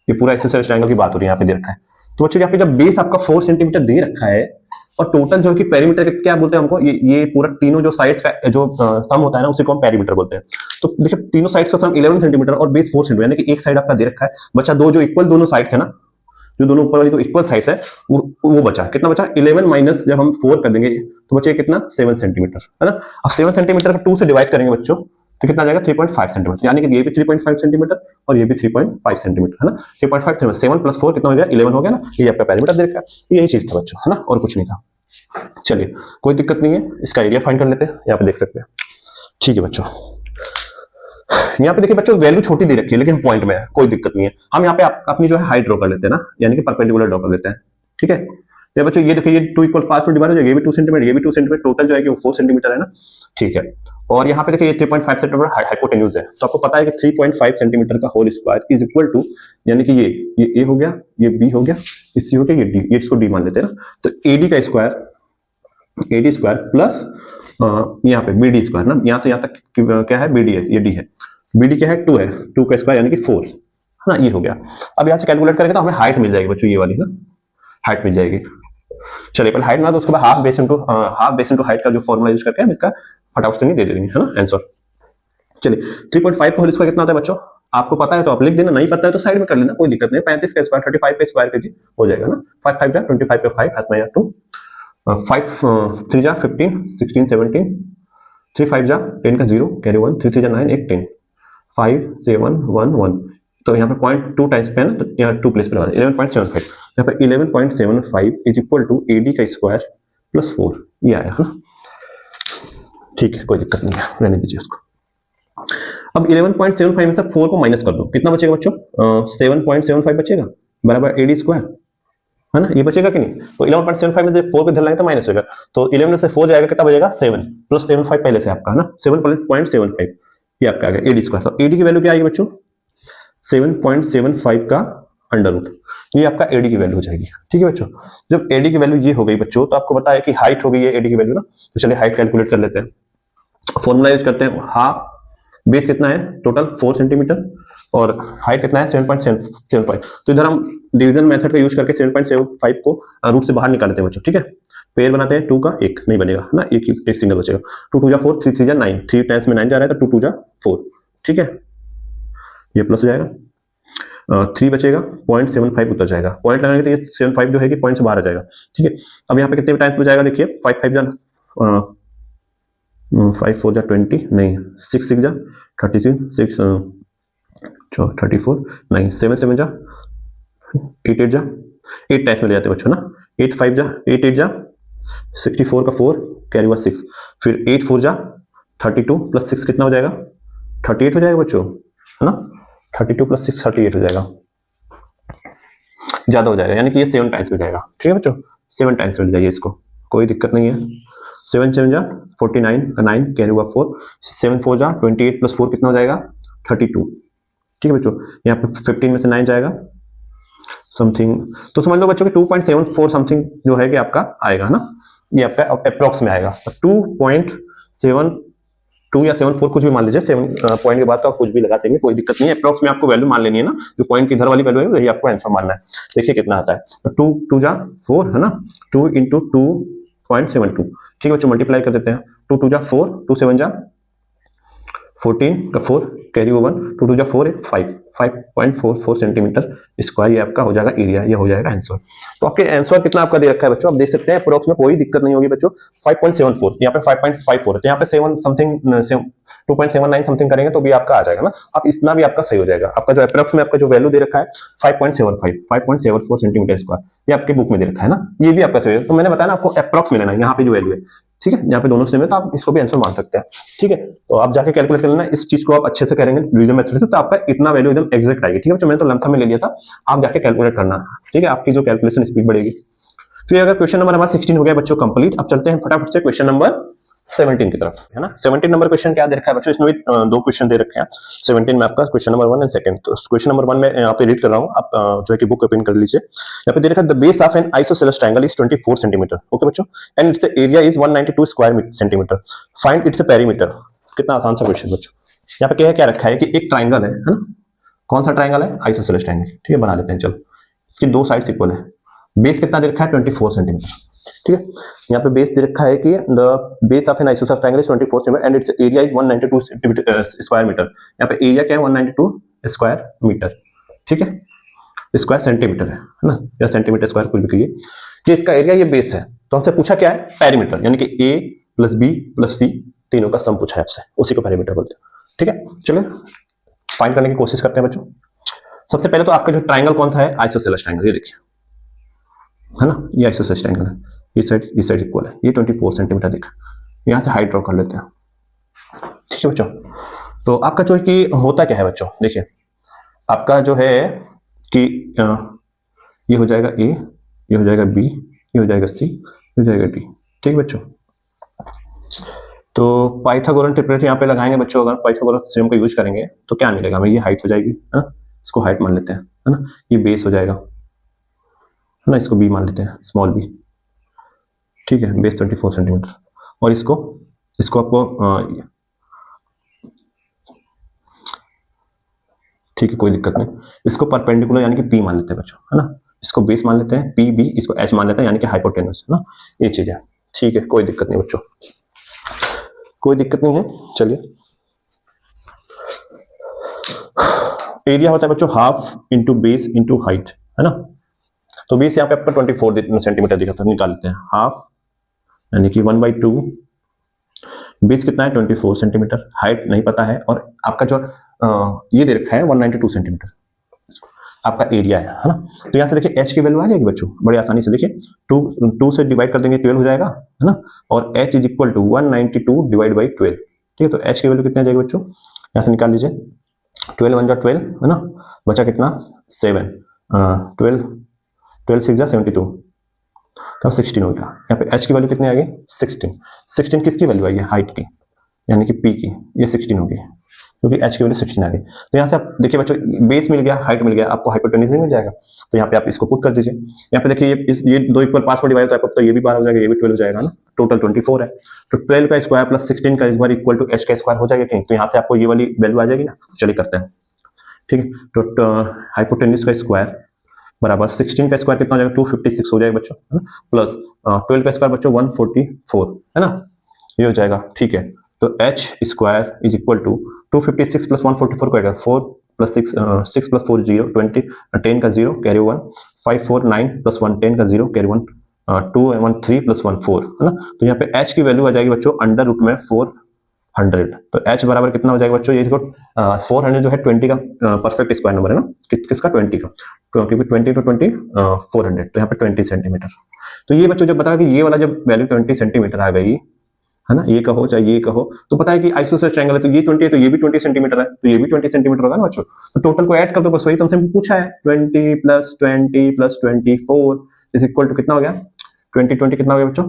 ये पूरा आइसोसेलेस ट्रायंगल की बात हो रही है, यहाँ पे दे रखा है। तो बच्चों यहाँ पे जब बेस आपका 4 सेंटीमीटर दे रखा है और टोटल जो है कि पेरीमीटर क्या बोलते हैं हमको, ये पूरा तीनों जो साइड्स का जो सम होता है ना उसी को हम पेरीमीटर बोलते हैं। तो देखिए तीनों साइड्स का सम 11 सेंटीमीटर और बेस 4 सेंटीमीटर, यानी कि एक साइड आपका दे रखा है बच्चा, दो जो इक्वल दोनों साइड्स है ना, जो दोनों ऊपर वाली तो इक्वल साइड्स है वो बचा, कितना बचा 11 माइनस जब हम 4 कर देंगे तो बचे कितना 7 सेंटीमीटर है ना। अब 7 सेंटीमीटर को 2 से डिवाइड करेंगे बच्चों तो कितना आ जाएगा 3.5 सेंटीमीटर, यानी कि ये भी 3.5 सेंटीमीटर और ये भी 3.5 सेंटीमीटर है ना। 3.5 7 प्लस 4 कितना हो गया 11 हो गया ना, ये आपका पेरीमीटर दे रखा है, यही चीज था बच्चों है ना, और कुछ नहीं था। चलिए कोई दिक्कत नहीं है, इसका एरिया फाइंड कर लेते हैं, यहाँ पे देख सकते हैं। ठीक है बच्चों, यहाँ पे देखिए बच्चों वैल्यू छोटी दे रखी है लेकिन पॉइंट में है, कोई दिक्कत नहीं है। हम यहाँ पे अपनी जो है हाइट ड्रॉ कर लेते हैं ना, यानी कि परपेंडिकुलर ड्रॉ कर लेते हैं। ठीक है, तो बच्चों ये देखिए ये 2 इक्वल 5 में डिवाइड हो जाएगा, ये भी 2 सेंटीमीटर, ये भी 2 सेंटीमीटर, टोटल जो है कि वो 4 सेंटीमीटर है ना। ठीक है, और यहाँ पे देखिए ये 3.5 सेंटीमीटर हाइपोटेन्यूज है, तो आपको पता है कि 3.5 सेंटीमीटर का whole square is equal to, यानी कि ये ए हो गया, ये बी हो गया, ये सी हो गया, ये डी, ये इसको डी मान लेते हैं ना। तो एडी का स्क्वायर AD स्क्वायर प्लस यहाँ पे BD स्क्वायर ना, यहाँ से यहाँ तक क्या है, BD है, ये D है, BD क्या है 2 है, 2 का स्क्वायर यानी कि 4 है ना, ये हो गया। अब यहाँ से कैलकुलेट करेंगे तो हमें हाइट मिल जाएगी बच्चों, ये वाली ना हाइट मिल जाएगी। चलिए पहले हाइट ना, तो उसके बाद हाफ बेस इनटू हाइट का जो फॉर्मूला यूज करके हम इसका फटाफट से नहीं दे देंगे, है ना आंसर। चलिए 3.5 का होल स्क्वायर कितना होता है बच्चों, आपको पता है तो आप लिख देना, नहीं पता है तो साइड में कर लेना, कोई दिक्कत नहीं। 35 का स्क्वायर 35 पे स्क्वायर कीजिए, हो जाएगा ना। 5 5 जा 25 पे 5 हाथ में 2, 5 3 जा 15 16 17, 3 5 जा 10 का 0 कैरी 1, 3 3 जा 9 8 10, 5 7 1 1, तो यहाँ पे 0.2 टाइम्स पे है ना, तो यहाँ 2 प्लेस पे लगा 11.75, यहाँ पे 11.75 इज इक्वल टू AD का स्क्वायर प्लस 4, ये आया है ना, ठीक है कोई दिक्कत नहीं है, रहने दीजिए उसको। अब 11.75 में से 4 को माइनस कर दो, कितना बचेगा बच्चों, 7.75 बचेगा बराबर AD स्क्वायर, है ना, ये बचेगा कि नहीं। तो 11.75 में से 4 को धर लाएंगे तो माइनस होगा, तो 11 में से 4 जाएगा, कितना बचेगा 7 प्लस 75 पहले से आपका है ना, 7.75 ये आपका आ गया AD स्क्वायर। तो AD की वैल्यू क्या आएगी बच्चों, 7.75 का अंडर रूट, ये आपका AD की वैल्यू हो जाएगी। ठीक है बच्चों, जब AD की वैल्यू ये हो गई बच्चों, तो आपको बताया कि हाइट हो गई है AD की वैल्यू ना, तो चलिए हाइट कैलकुलेट कर लेते हैं। फॉर्मूला यूज करते हैं, हाफ बेस कितना है टोटल 4 सेंटीमीटर और हाइट कितना है 7.75, तो इधर हम डिवीजन मेथड का यूज करके 7.75 को रूट से बाहर निकाल लेते हैं बच्चों। ठीक है, पेयर बनाते हैं, 2 का 1 नहीं बनेगा ना, एक सिंगल बचेगा, 2 2 जा 4, 3 3 जा 9, 3 टाइम्स में 9 जा रहा है तो 2 2 जा 4, ठीक है, ये प्लस हो जाएगा, 3 बचेगा, 0.75 उतर जाएगा, पॉइंट लगाएंगे तो ये 75 जो है कि पॉइंट से बाहर आ जाएगा। ठीक है, अब यहाँ पे कितने टाइम्स में जाएगा देखिए, 5 5 जा 5 4 जा 20 नहीं, 6 6 जा 33, 6 34 नहीं, 7 7 जा 8 8 जा 8 टाइम्स में ले जाते हैं बच्चों ना, 8 5 जा 8 8 जा 64 का 4 कैरी हुआ 6, फिर 8 4 जा 32 प्लस 6 कितना हो जाएगा 38 हो जाएगा बच्चों, है ना, 32 प्लस 6 38 हो जाएगा, ज्यादा हो जाएगा, यानी कि ये 7 टाइम्स में जाएगा। ठीक है बच्चों, 7 टाइम्स में जाइए इसको, कोई दिक्कत नहीं है। 7 7 जा 49 का 9 कैरी हुआ 4, 7 4 जा 28 प्लस 4 कितना हो जाएगा 32। ठीक है बच्चों, यहाँ पे 15 में से 9 जाएगा समथिंग, तो समझ लो बच्चों कि 2.74 समथिंग जो है कि आपका आएगा ना, ये आपका अप्रोक्स में आएगा। 2.72 या 74 कुछ भी मान लीजिए, 7 पॉइंट के बाद तो आप कुछ भी लगा देंगे, कोई दिक्कत नहीं है, अप्रोक्स में आपको वैल्यू मान लेनी है ना, जो पॉइंट की इधर वाली वैल्यू है वही आपको आंसर मानना है। देखिए कितना आता है, 2 2 जा 4 है ना, 2 इंटू 2.72, ठीक है बच्चों, मल्टीप्लाई कर देते हैं, 2 2 जा 4, 2 7 जा 14 का 4 कैरी 1, 2 2 जा 4 5 5.44 सेंटीमीटर स्क्वायर, ये आपका हो जाएगा एरिया, ये हो जाएगा आंसर। तो आपके आंसर कितना आपका दे रखा है बच्चों, आप देख सकते हैं अप्रोक्स में, कोई दिक्कत नहीं होगी बच्चों, 5.74, यहाँ पे 5.54 है, तो यहाँ पे 7 समथिंग 2.79 समथिंग करेंगे तो भी आपका आ जाएगा ना, आप इतना भी आपका सही हो जाएगा। आपका जो अप्रोक्स में आपका जो वैल्यू दे रखा है 5.74 सेंटीमीटर स्क्वायर, ये आपके बुक में दे रखा है ना, ये भी आपका सही है। तो मैंने बताया ना आपको अप्रोक्स में लेना है, यहाँ पे जो वैल्यू है, ठीक है, यहाँ पे दोनों सेम है, तो आप इसको भी आंसर मान सकते हैं। ठीक है, तो आप जाके कैलकुलेट कर लेना, इस चीज को आप अच्छे से करेंगे डिवीजन मेथड से, तो आपका इतना वैल्यू एकदम एग्जैक्ट आएगी। ठीक है, तो मैंने तो लमसम में ले लिया था, आप जाके कैलकुलेट करना, ठीक है, आपकी जो कैलकुलेशन स्पीड बढ़ेगी। तो ये अगर क्वेश्चन नंबर हमारा 16 हो गया बच्चों कंप्लीट। अब चलते हैं फटाफट से क्वेश्चन नंबर 17 की तरफ, है ना। 17 नंबर क्वेश्चन क्या दे रखा है बच्चों, इसमें भी 2 क्वेश्चन दे रखे हैं 17 में आपका, क्वेश्चन नंबर 1 एंड सेकंड। तो क्वेश्चन नंबर 1 में यहाँ पे रीड कर रहा हूँ, आप जो है कि बुक ओपन कर लीजिए। यहाँ पे दे रखा है the base of an isosceles triangle is 24 centimetre, okay बच्चों, and its area is 192 square centimetre, find its perimeter. कितना आसान सा क्वेश्चन बच्चों। यहाँ पे क्या रखा है कि एक ट्राइंगल है ना, कौन सा ट्राइंगल है, आइसोसेलेस ट्राइंगल। ठीक है, बना लेते हैं, चलो, इसकी 2 साइड्स इक्वल है, बेस कितना दे रखा है 24 सेंटीमीटर। ठीक है, यहाँ पे बेस दे रखा है कि the base of an isosceles triangle is 24 centimetre and its area is 192 square metre. यहाँ पे एरिया क्या है 192 स्क्वायर मीटर, ठीक है, स्क्वायर सेंटीमीटर है ना, या सेंटीमीटर स्क्वायर कुछ भी कहिए, कि इसका एरिया ये बेस है। तो हमसे पूछा क्या है, पेरीमीटर, यानी कि ए प्लस बी प्लस सी तीनों का सम पूछा है आपसे, उसी को पेरीमीटर बोलते हैं। ठीक है, चलिए फाइंड करने की कोशिश करते हैं बच्चों। सबसे पहले तो आपका जो ट्राइंगल कौन सा है, आइसोसेलेस ट्राइंगल, ये देखिए, है ना, ये आइसोसेलेस ट्राइंगल है, इस साइड इक्वल है, ये 24 सेंटीमीटर दिखा, यहाँ से हाइट ड्रॉ कर लेते हैं। ठीक है बच्चों, तो आपका जो है कि होता क्या है बच्चों, देखिए आपका जो है कि ये हो जाएगा ए, ये हो जाएगा बी, ये हो जाएगा सी, ये हो जाएगा डी। ठीक है बच्चों, तो पाइथागोरन ट्रिपलेट यहाँ पे लगाएंगे बच्चों, अगर पाइथागोरन थ्योरम का यूज करेंगे तो क्या मिलेगा हमें, ये हाइट हो जाएगी, है ना, इसको हाइट मान लेते हैं, है ना, ये बेस हो जाएगा, है ना, इसको बी मान लेते हैं, स्मॉल बी, ठीक है, बेस 24 सेंटीमीटर। और इसको आपको ठीक है, कोई दिक्कत नहीं। इसको परपेंडिकुलर यानी कि पी मान लेते हैं बच्चों, है ना। इसको बेस मान लेते हैं, पी बी, इसको एच मान लेते हैं यानी कि हाइपोटेन्यूस, है ना। ये चीज है, ठीक है, कोई दिक्कत नहीं बच्चों, कोई दिक्कत नहीं है। चलिए, एरिया होता है बच्चों half into base into height, है ना। तो बेस यहाँ पे आपका 24 सेंटीमीटर दिखा था, निकाल लेते हैं। हाफ यानी कि 1/2, बेस कितना है 24 सेंटीमीटर, हाइट नहीं पता है, और आपका जो ये दे रखा है 192 सेंटीमीटर आपका एरिया है ना। तो यहाँ से देखिए एच की वैल्यू आ जाएगी बच्चों बड़ी आसानी से। देखिए 2 से डिवाइड कर देंगे 12 हो जाएगा, है ना। और H is equal to 192 divide by 12, ठीक है। तो एच की वैल्यू कितनी आ जाएगी बच्चों, यहाँ से निकाल लीजिए। 12 1 12, है ना, बचा कितना 7, 12 6 72, तब 16 हो गया। यहाँ पे एच की वैल्यू कितनी आ गई 16 किसकी वैल्यू आई है, हाइट की, यानी कि पी की, ये 16 होगी क्योंकि एच की वैल्यू 16 आ गई। तो यहाँ से आप देखिए बच्चों, बेस मिल गया, हाइट मिल गया, आपको हाइपोटेन्यूज मिल जाएगा। तो यहाँ पे आप इसको पुट कर दीजिए। यहाँ पे देखिए ये 2 इक्वल पार्ट्स में डिवाइड होता है, तो ये भी 12 हो जाएगा, ये भी 12 हो जाएगा ना, टोटल 24 है। तो 12 का स्क्वायर प्लस 16 का स्क्वायर इक्वल टू एच का स्क्वायर हो जाएगा कि नहीं। तो यहाँ से आपको ये वाली वैल्यू आ जाएगी ना। चलिए करते हैं, ठीक है। तो हाइपोटेन्यूज का स्क्वायर बराबर 16 का स्क्वायर कितना हो जाएगा 256 हो जाएगा बच्चों, है ना, प्लस 12 का स्क्वायर बच्चों 144, है ना, ये हो जाएगा, ठीक है। तो H square is equal to 256 plus 144 को आएगा 4 प्लस 6 प्लस 4 0 20, 10 का 0 कैरी 1, 5 4 9 प्लस 1 10 का 0 कैरी 1, 2 1 3 प्लस 1 4, है ना। तो यहाँ पे एच की वैल्यू आ जाएगी बच्चों अंडर रूट में 400। तो एच बराबर कितना हो जाएगा बच्चों, ये देखो 400 जो है 20 का परफेक्ट स्क्वायर नंबर है ना, किसका 20 का, क्योंकि 20 तो 20 400, तो यहाँ पे 20 सेंटीमीटर। तो ये बच्चों जब बताया कि ये वाला जब वैल्यू 20 सेंटीमीटर आ गई, है ना, ये कहो चाहे ये कहो, तो पता है कि आइसोसेलेस ट्रायंगल है, तो ये 20 है तो ये भी 20 सेंटीमीटर है, तो ये भी 20 सेंटीमीटर होगा ना बच्चों। तो टोटल को ऐड कर दो बस, वही तुमसे पूछा है। 20 plus 20 plus 24 is equal to कितना हो गया 20 कितना हो गया बच्चों,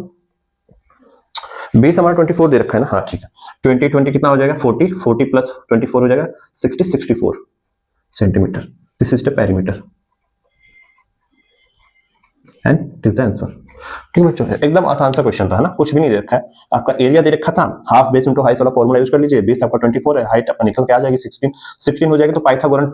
बेस हमारा 24 दे रखा है ना, हाँ ठीक है। 20 कितना हो जाएगा 40 प्लस 24 हो जाएगा 64 centimetre. This is the perimeter and this the answer. ठीक है बच्चों, एकदम आसान सा क्वेश्चन था ना, कुछ भी नहीं दे रखा है। आपका एरिया दे रखा था, हाफ बेस इंटू हाइट वाला फॉर्मूला यूज कर लीजिए। बेस आपका 24 है, हाइट आपका निकल के आ जाएगी 16 हो जाएगी। तो पाइथागोरन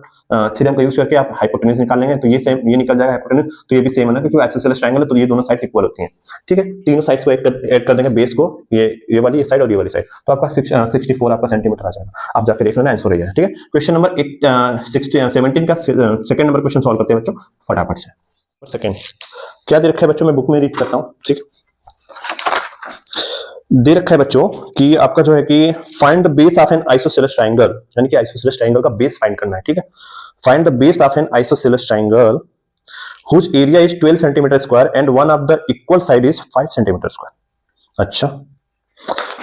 थ्योरम का यूज करके आप हाइपोटेन्यूज निकालेंगे, तो ये सेम ये निकल जाएगा हाइपोटेन्यूज, तो ये भी सेम है ना, क्योंकि आइसोसेलेस ट्रायंगल है, तो ये दोनों साइड्स इक्वल होती हैं। ठीक है, तीनों साइड्स को ऐड कर देंगे, बेस को, ये वाली साइड और ये वाली साइड, तो आपका 64 आपका सेंटीमीटर आ जाएगा। आप जाकर देख लेना, आंसर हो जाएगा। ठीक है, क्वेश्चन नंबर 17 का सेकंड नंबर क्वेश्चन सॉल्व करते हैं बच्चों फटाफट से। सेकंड क्या दे रखा है बच्चों, मैं बुक में रीड करता हूं। ठीक, दे रखा है बच्चों कि आपका जो है कि find the base of an isosceles triangle, यानी कि आइसोसेलेस ट्रायंगल का बेस फाइंड करना है। ठीक है, find the base of an isosceles triangle whose area is 12 centimetre square and one of the equal side is 5 centimetre square. अच्छा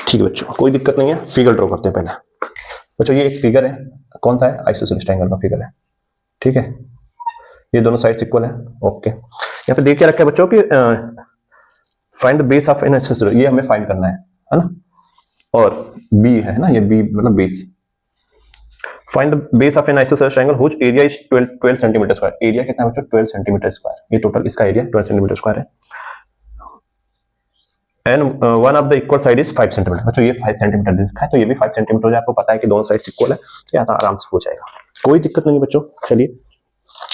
ठीक है बच्चों, कोई दिक्कत नहीं है, फिगर ड्रॉ करते हैं पहले बच्चों। ये एक फिगर है, कौन सा है, आइसोसेलेस ट्रायंगल का फिगर है। ठीक है, ये दोनों साइड्स इक्वल है। ओके, यहाँ पे देख के रखा है बच्चों कि find the base of an isosceles, ये हमें फाइंड करना है ना। और बी है ना, ये बी मतलब base. Find the base of an isosceles triangle which area is 12 centimetre square. Area कितना है बच्चों 12 सेंटीमीटर स्क्वायर, ये टोटल इसका एरिया 12 सेंटीमीटर स्क्वायर है। And one of the equal side is 5 centimetre. बच्चों ये 5 सेंटीमीटर दिखा है, तो ये भी 5 सेंटीमीटर हो जाए। आपको पता है कि दोनों साइड्स इक्वल है, तो यहाँ आराम से हो जाएगा, कोई दिक्कत नहीं है बच्चों। चलिए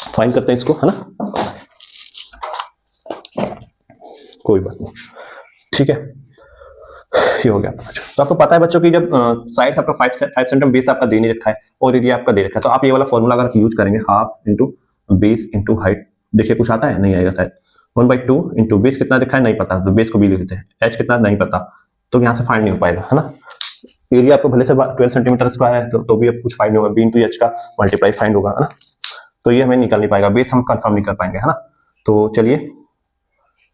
फाइंड करते हैं इसको, है ना, कोई बात नहीं। ठीक है, ये हो गया। तो आपको पता है बच्चों कि जब साइड्स आपका 5 सेंटीमीटर बेस आपका दे नहीं रखा है और एरिया आपका दे रखा है, तो आप ये वाला फॉर्मूला अगर यूज करेंगे, half into base into height, देखिए कुछ आता है, नहीं आएगा शायद। 1/2 इंटू बेस कितना दिखा है नहीं पता, तो बेस को भी ले लेते हैं। एच कितना नहीं पता, तो यहाँ से फाइंड नहीं हो पाएगा, है ना। एरिया आपको भले से 12 सेंटीमीटर स्क्वायर है, तो भी अब कुछ फाइंड नहीं होगा, बी इंटू एच का मल्टीप्लाई फाइंड होगा, है ना। तो ये हमें निकल नहीं पाएगा, बेस हम कंफर्म नहीं कर पाएंगे, है ना। तो चलिए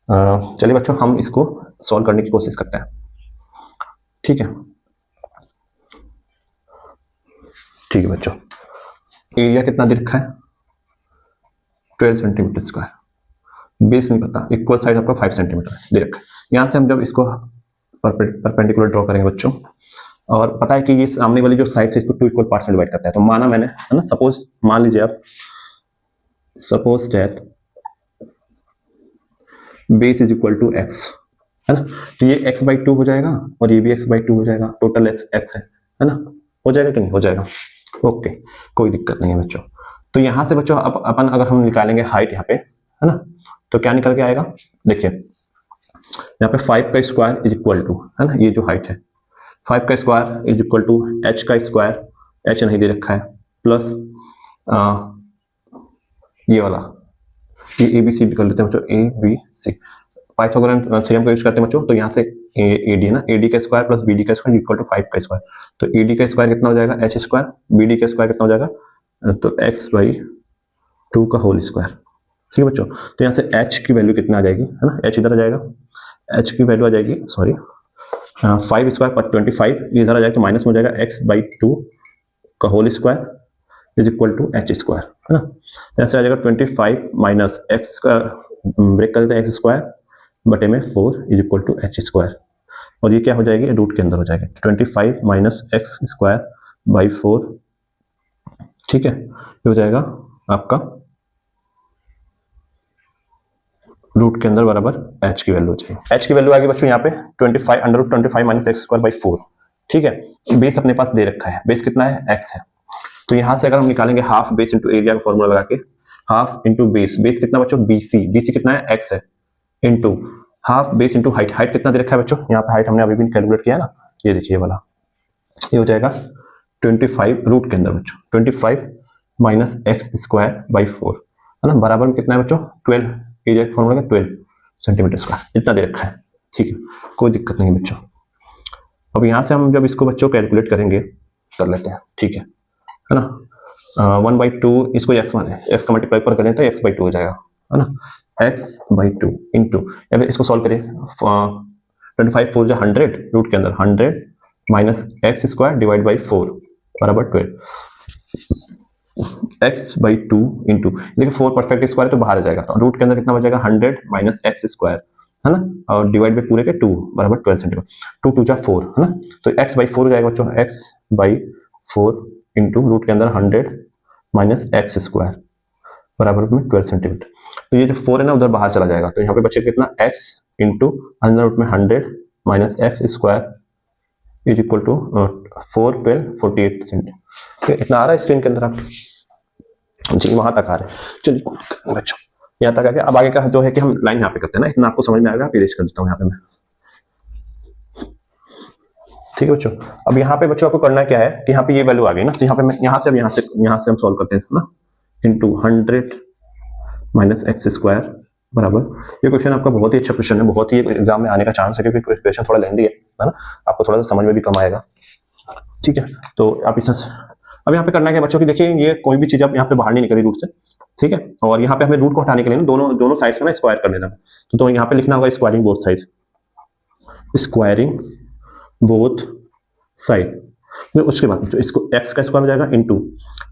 बच्चों हम इसको सॉल्व करने की कोशिश करते हैं। ठीक है, ठीक है बच्चों, एरिया कितना दे रखा है 12 सेंटीमीटर स्क्वायर, बेस नहीं पता, इक्वल साइड आपका 5 सेंटीमीटर दे रखा है। यहां से हम जब इसको परपेंडिकुलर ड्रॉ करेंगे बच्चों, और पता है कि ये सामने वाली जो साइड से इसको 2 इक्वल पार्ट्स में डिवाइड करता है, तो माना मैंने, है ना, सपोज मान लीजिए आप, suppose that base is equal to X, है ना। तो ये x/2 हो जाएगा और ये भी x/2 हो जाएगा, टोटल x है ना। हो जाएगा कि नहीं हो जाएगा, ओके कोई दिक्कत नहीं है बच्चों। तो यहां से बच्चों अब अपन अगर हम निकालेंगे हाइट यहाँ पे, है ना, तो क्या निकल के आएगा, देखिए यहाँ पे 5 का स्क्वायर इज इक्वल टू, है ना, ये जो हाइट है 5 का square is equal to h का स्क्वायर, h नहीं दे रखा है, प्लस ये वाला, ये ABCD कर लेते हैं बच्चों, ABC पाइथागोरन थ्योरम का यूज करते हैं बच्चों। तो यहाँ से AD है ना, AD का स्क्वायर प्लस BD का स्क्वायर इक्वल टू 5 का स्क्वायर। तो AD का स्क्वायर कितना हो जाएगा h स्क्वायर, BD का स्क्वायर कितना हो जाएगा, तो x/2 का होल स्क्वायर। ठीक है बच्चों, तो यहाँ से h की वैल्यू कितना आ जाएगी, है ना, h इधर आ जाएगा, h की वैल्यू आ जाएगी, सॉरी 5 स्क्वायर 25, इधर आ जाएगा तो माइनस में हो जाएगा x/2 का whole square is equal to h square, है ना। यहाँ से आ जाएगा 25 माइनस x का ब्रेक कर देते हैं x स्क्वायर बटे में 4 is equal to h square, और ये क्या हो जाएगी, रूट के अंदर हो जाएगी 25 माइनस x स्क्वायर बाई 4, ठीक है, ये हो जाएगा आपका रूट के अंदर बराबर h की वैल्यू हो जाएगी। h की वैल्यू आ गई बच्चों यहाँ पे 25 माइनस x स्क्वायर बाई 4, ठीक है। बेस अपने पास दे रखा है, बेस कितना है, x है। तो यहां से अगर हम निकालेंगे हाफ बेस इंटू एरिया का फॉर्मूला लगा के, हाफ इंटू बेस, बेस कितना बच्चों BC कितना है, x है, into half base into height, height कितना दे रखा है बच्चों, यहाँ पे हाइट हमने अभी भी कैलकुलेट किया है ना, ये देखिए वाला, ये हो जाएगा 25 रूट के अंदर बच्चों 25 माइनस x स्क्वायर बाई 4, है ना, बराबर में कितना है बच्चों 12, एरिया का फॉर्मूला 12 सेंटीमीटर स्क्वायर इतना दे रखा है, ठीक है, कोई दिक्कत नहीं बच्चों। अब यहाँ से हम जब इसको बच्चों कैलकुलेट करेंगे, कर लेते हैं, ठीक है ना, 1/2 इसको x1 है, x का मल्टीप्लाई पर करें तो x/2 हो जाएगा, है ना, x/2 इंटू, अगर इसको सॉल्व करें 25 4 100 रूट के अंदर 100 minus x square divide by 4 बराबर 12, x/2 इंटू, देखिए 4 परफेक्ट स्क्वायर तो बाहर आ जाएगा, तो रूट के अंदर कितना बचेगा 100 माइनस x स्क्वायर, है ना, और डिवाइड बाई पूरे के 2 बराबर 12 सेंटीमीटर, 2 2 4, है ना, तो x/4 हो जाएगा बच्चों, x/4 इंटू रूट के अंदर 100 माइनस x स्क्वायर बराबर में 12 सेंटीमीटर। तो ये जो 4 है ना उधर बाहर चला जाएगा, तो यहाँ पे बचेगा कितना x इंटू अंदर रूट में 100 minus x square is equal to 4 12 48 centimetre. इतना आ रहा है स्क्रीन के अंदर आप जी, वहां तक आ रहा है, चलिए बच्चों यहाँ तक आ गया। अब आगे का जो है कि हम लाइन यहाँ पे करते हैं ना, इतना आपको समझ में आएगा, इरेज कर देता हूँ यहाँ पे मैं, ठीक है बच्चों। अब यहाँ पे बच्चों आपको करना क्या है कि यहाँ पे ये वैल्यू आ गई ना, तो यहाँ पे मैं यहाँ से हम सॉल्व करते हैं ना, इंटू 100 माइनस x स्क्वायर बराबर, ये क्वेश्चन आपका बहुत ही अच्छा क्वेश्चन है, बहुत ही एग्जाम में आने का चांस है, क्योंकि क्वेश्चन थोड़ा लेंदी है ना, आपको थोड़ा सा समझ में भी कम आएगा, ठीक है। तो आप इस अब यहाँ पे करना क्या बच्चों की, देखिए ये कोई भी चीज अब यहाँ पे बाहर नहीं निकली रूट से, ठीक है, और यहाँ पे हमें रूट को हटाने के लिए दोनों साइड्स का ना स्क्वायर कर लेना, तो यहाँ पे लिखना होगा squaring both side, squaring both side. तो उसके बाद जो इसको x का स्क्वायर हो जाएगा इंटू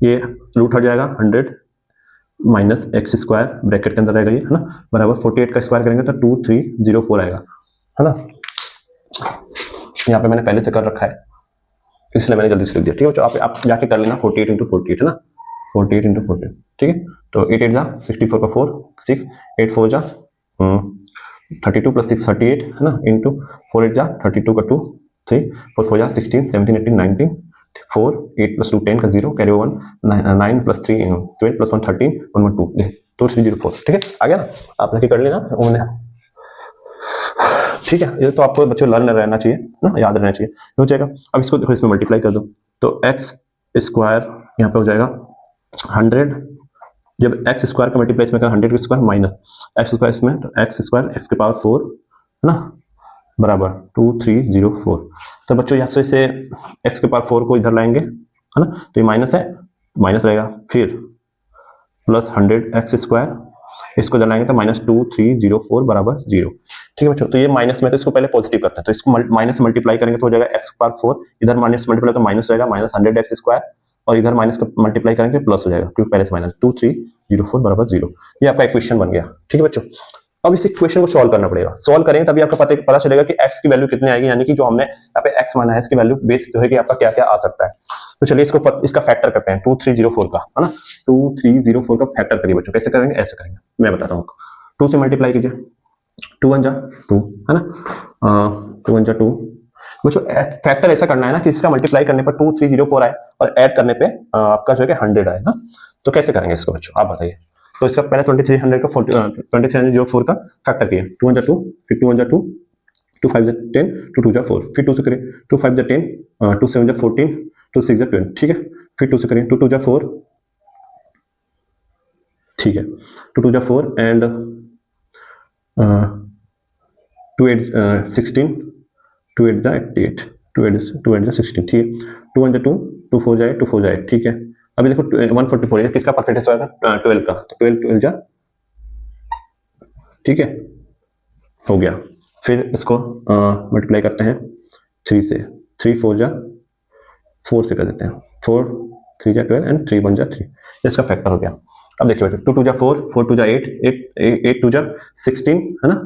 ये रूट हट जाएगा 100 माइनस x स्क्वायर ब्रैकेट के अंदर रहेगा ये, है ना, बराबर 48 का स्क्वायर करेंगे तो 2304 आएगा, है ना। यहाँ पे मैंने पहले से कर रखा है इसलिए मैंने जल्दी से लिख दिया, ठीक है। तो आप जाके कर लेना 48 इंटू 48, है ना, 48 इंटू 48, ठीक है। तो 8 8 जा 64 का 4 6 8 4 जा 32 प्लस 6 38, है ना, इंटू 4 8 जा 32 का 2 3 4 4 जा 16 17 18 19 4 8 प्लस 2 10 का 0 कैरी 1 9 प्लस 3 12 प्लस 1 13 1 1 2 2304, ठीक है, आ गया ना, आप जाके कर लेना उन्होंने, ठीक है। ये तो आपको बच्चों लर्न रहना चाहिए ना, याद रहना चाहिए, हो जाएगा। अब इसको देखो इसमें मल्टीप्लाई कर दो, तो x स्क्वायर यहाँ पे हो जाएगा 100, जब x स्क्वायर का मल्टीप्लाई इसमें कर 100 स्क्वायर माइनस x स्क्वायर इसमें, तो x स्क्वायर x के पावर 4, है ना, बराबर 2304। तो बच्चों यहाँ से इसे x के पावर 4 को इधर लाएंगे, है ना, तो ये माइनस है, माइनस रहेगा, फिर प्लस 100 x स्क्वायर, इसको इधर लाएंगे तो माइनस 2304 बराबर 0, ठीक है बच्चों। तो ये माइनस में, तो इसको पहले पॉजिटिव करते हैं, तो इसको माइनस से मल्टीप्लाई करेंगे तो हो जाएगा x पावर 4, इधर माइनस मल्टीप्लाई तो माइनस हो जाएगा माइनस 100x स्क्वायर, और इधर माइनस का मल्टीप्लाई करेंगे प्लस हो जाएगा, क्योंकि पहले से माइनस 2304 बराबर 0। ये आपका इक्वेशन बन गया, ठीक है बच्चों। अब इस इक्वेशन को सॉल्व करना पड़ेगा, सॉल्व करेंगे तभी आपको पता चलेगा कि x की वैल्यू कितनी आएगी, यानी कि जो हमने यहाँ पे x माना है इसकी वैल्यू बेस जो है कि आपका क्या क्या आ सकता है। तो चलिए इसका फैक्टर करते हैं 2304 का, है ना, 2304 का फैक्टर करिए बच्चों। कैसे करेंगे, ऐसे करेंगे, मैं बताता हूँ। 2 से मल्टीप्लाई कीजिए, 2 1 जा 2 है ना, 2 1 जा 2। बच्चों फैक्टर ऐसा करना है ना कि इसका मल्टीप्लाई करने पर 2304 आए और ऐड करने पे आपका जो है 100 आए ना। तो कैसे करेंगे इसको बच्चों, आप बताइए। तो इसका पहले 2300 का 2304 का फैक्टर किए, 2 1 जा 2, फिर 2 1 जा 2, 2 5 जा 10, 2 2 जा 4, फिर 2 से करें 2 5 जा 10, 2 7 जा 14, 2 6 जा 20, ठीक है। फिर 2 से करें 2 2 जा 4, ठीक है, 2 2 जा 4 एंड 2 8 16, 2 8 जा 88, 2 8 जा 16, ठीक है। 2 1 जा 2, 2 4 जाए 2 4 जाए, ठीक है। अभी देखो 144 है, किसका परसेंटेज आएगा, 12 का, तो 12 जा, ठीक है, हो गया। फिर इसको मल्टीप्लाई करते हैं 3 से, 3 4 जा 4 से कर देते हैं, 4 3 जा 12 एंड 3 1 जा 3, इसका फैक्टर हो गया। अब देखिए बेटा 2 2 जा 4, 4 2 जा 8, 8 2 जा 16 है ना,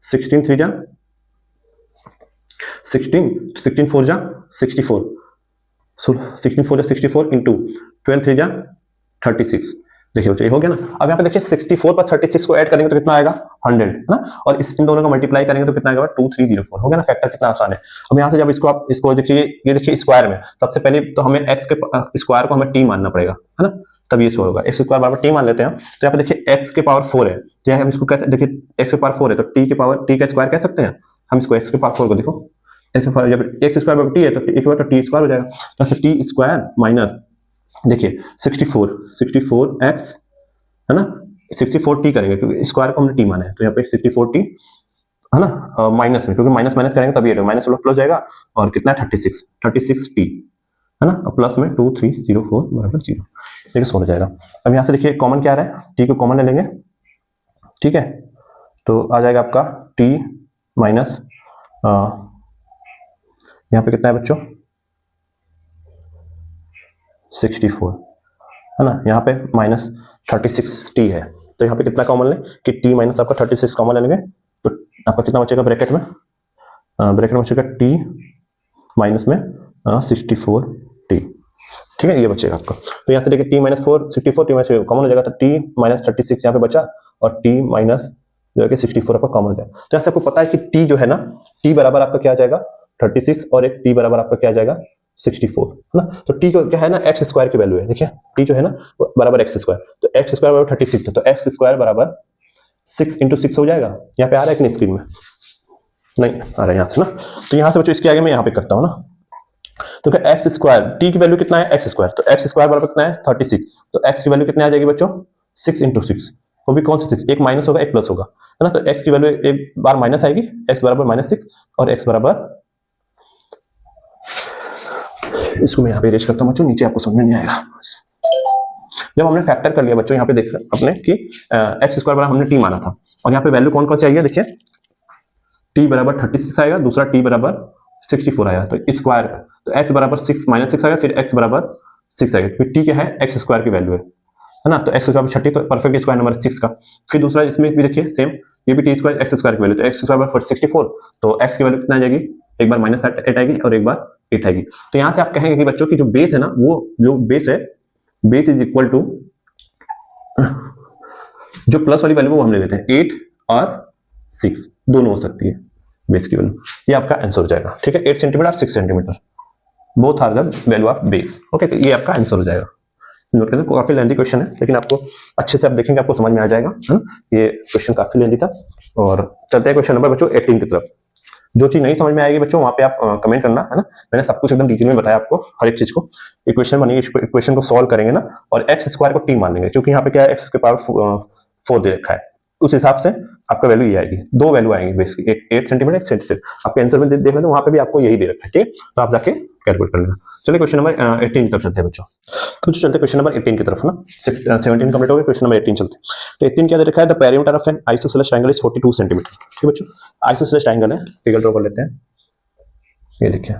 16 3 जा 16, 16 4 जा 64, 16 4 जा 64 इंटू 12 3 जा 36। देखिए बच्चों ये हो गया ना। अब यहाँ पे देखिए 64 पर 36 को ऐड करेंगे तो कितना आएगा 100 है ना, और इन दोनों का मल्टीप्लाई करेंगे तो कितना आएगा 2304, हो गया ना। फैक्टर कितना आसान है। अब यहाँ से जब इसको आप इसको देखिए, ये देखिए स्क्वायर में सबसे पहले तो हमें x के स्क्वायर को हमें t मानना पड़ेगा है ना, तब ये सो होगा। x स्क्वायर बराबर t मान लेते हैं। तो यहाँ पे देखिए x के पावर 4 है, तो हम इसको कैसे देखिए, x के पावर 4 है तो t के पावर t का स्क्वायर कह सकते हैं हम इसको। x के पावर 4 को देखो, x के पावर जब x स्क्वायर बराबर t है तो t के पावर t स्क्वायर हो जाएगा, तो t स्क्वायर माइनस देखिए 64x है ना, 64t करेंगे क्योंकि स्क्वायर को हमने t माना है, तो यहाँ पे 64t है ना, माइनस में, क्योंकि माइनस माइनस करेंगे तभी माइनस प्लस जाएगा, और कितना है 36t है ना, और प्लस में 2304 बराबर 0, देखिए सो हो जाएगा। अब यहाँ से देखिए कॉमन क्या आ रहा है, t को कॉमन ले लेंगे, ठीक है, तो आ जाएगा आपका t माइनस यहाँ पे कितना है बच्चों 64 है ना, यहाँ पे माइनस 36t है, तो यहाँ पे कितना कॉमन लें कि t माइनस आपका 36 कॉमन ले लेंगे, तो आपका कितना बचेगा ब्रैकेट में बचेगा t माइनस में 64t, ठीक है, ये बचेगा आपका। तो यहाँ से देखिए t minus 4 64 t minus common हो जाएगा, तो t माइनस 36 यहाँ पे बचा और t माइनस जो है कि 64 आपका कॉमन हो जाएगा। तो यहाँ से आपको पता है कि t जो है ना, t बराबर आपका क्या आ जाएगा 36 और एक t बराबर आपका क्या आ जाएगा 64 है ना। तो t को क्या है ना एक्स स्क्वायर की वैल्यू है, देखिए t जो है ना बराबर एक्स स्क्वायर, तो एक्स स्क्वायर बराबर 36 है, तो एक्स स्क्वायर बराबर 6 इंटू 6 हो जाएगा। यहाँ पे आ रहा है कि नहीं स्क्रीन में, नहीं आ रहा है यहाँ से ना, तो यहाँ से बच्चों इसके आगे मैं यहाँ पे करता हूँ ना, तो क्या एक्स स्क्वायर t की वैल्यू कितना है एक्स स्क्वायर, तो एक्स स्क्वायर बराबर कितना है 36, तो x की वैल्यू कितने आ जाएगी बच्चों 6 इंटू 6, वो भी कौन सी 6, एक माइनस होगा एक प्लस होगा है ना, तो x की वैल्यू एक बार माइनस आएगी, x बराबर -6 और x बराबर, इसको मैं यहाँ पे इरेज करता हूँ बच्चों, नीचे आपको समझ में नहीं आएगा। जब हमने फैक्टर कर लिया बच्चों यहाँ पे देख अपने कि एक्स स्क्वायर बराबर हमने t माना था, और यहाँ पे वैल्यू कौन कौन सी आएगी देखिए, t बराबर 36 आएगा, दूसरा t बराबर 64 आएगा, तो स्क्वायर, तो x बराबर 6 -6 आएगा, फिर x बराबर 6 आएगा, फिर t क्या है एक्स स्क्वायर की वैल्यू है ना, तो एक्स स्क्वायर 30, तो परफेक्ट स्क्वायर नंबर 6 का। फिर दूसरा इसमें भी देखिए सेम, ये भी टी स्क्वायर एक्स स्क्वायर की वैल्यू, तो एक्स स्क्वायर बराबर 64, तो एक्स की वैल्यू कितना आ जाएगी, एक बार -8 आएगी और एक बार 8 आएगी। तो यहाँ से आप कहेंगे कि बच्चों की जो बेस है ना, वो जो बेस है, बेस इज इक्वल टू जो प्लस वाली वैल्यू वो हम ले लेते हैं 8 और 6 दोनों हो सकती है बेस की वैल्यू, ये आपका आंसर हो जाएगा, ठीक है, 8 सेंटीमीटर और 6 centimetre both are the value of base, okay, तो ये आपका आंसर हो जाएगा। नोट करें, काफी लेंथी क्वेश्चन है, लेकिन आपको अच्छे से आप देखेंगे आपको समझ में आ जाएगा, ये क्वेश्चन काफी लेंथी था। और चलते हैं क्वेश्चन नंबर बच्चों 18 की तरफ। जो चीज नहीं समझ में आएगी बच्चों वहां पे आप कमेंट करना है ना, मैंने सब कुछ एकदम डिटेल में बताया आपको हर एक चीज को। इक्वेशन बनेगी, इक्वेशन को सॉल्व करेंगे ना, और एक्स स्क्वायर को टी मान लेंगे, क्योंकि यहाँ पे क्या है एक्स के पावर 4 दे रखा है, उस हिसाब से आपका वैल्यू ये आएगी, दो वैल्यू आएंगी बेसिकली, एक 8 सेंटीमीटर एक सेंटीमीटर, आपके आंसर में देख लेना वहां पे भी आपको यही दे रखा है, ठीक है, तो आप जाके कैलकुलेट कर लेना। चलिए क्वेश्चन नंबर 18 की तरफ चलते हैं बच्चों, तो चलते हैं क्वेश्चन नंबर 18 की तरफ ना, 17 कंप्लीट हो गया, क्वेश्चन नंबर 18 चलते हैं। तो 18 क्या दे रखा है, the perimeter of an isosceles triangle is 42 centimetre, ठीक है बच्चों, आइसोसेलेस ट्रायंगल है, फिगर ड्रॉ कर लेते हैं, ये देखिए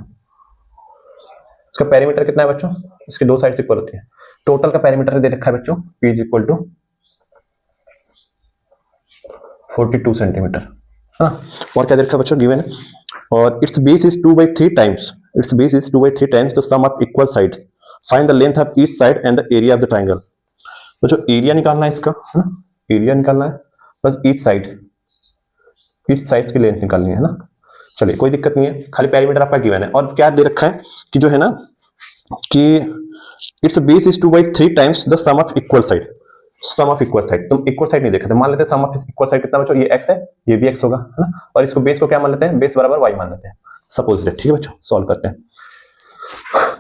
इसका पेरीमीटर कितना है बच्चों, इसके दो साइड इक्वल होती है, टोटल का पेरीमीटर दे रखा है बच्चों P is equal to 42 centimetre है ना, और क्या दे रखा है बच्चों गिवन है, और its base is 2/3 times, its base is 2/3 times the sum of equal sides, find the length of each side and the area of the triangle. तो जो एरिया निकालना है इसका है ना, एरिया निकालना है बस ईच साइड, इस साइड्स की लेंथ निकालनी है ना। चलिए कोई दिक्कत नहीं है, खाली पेरीमीटर आपका गिवन है। और क्या दे रखा है कि जो है ना कि its base is 2/3 times the sum of equal side. Sum of equal side, तुम इक्वल साइड नहीं देखा था, मान लेते हैं सम ऑफ इक्वल साइड कितना बच्चों, ये x है, ये भी x होगा, है ना। और इसको बेस को क्या मान लेते हैं, बेस बराबर y मान लेते हैं, सपोज दैट। ठीक है बच्चों, सॉल्व करते हैं।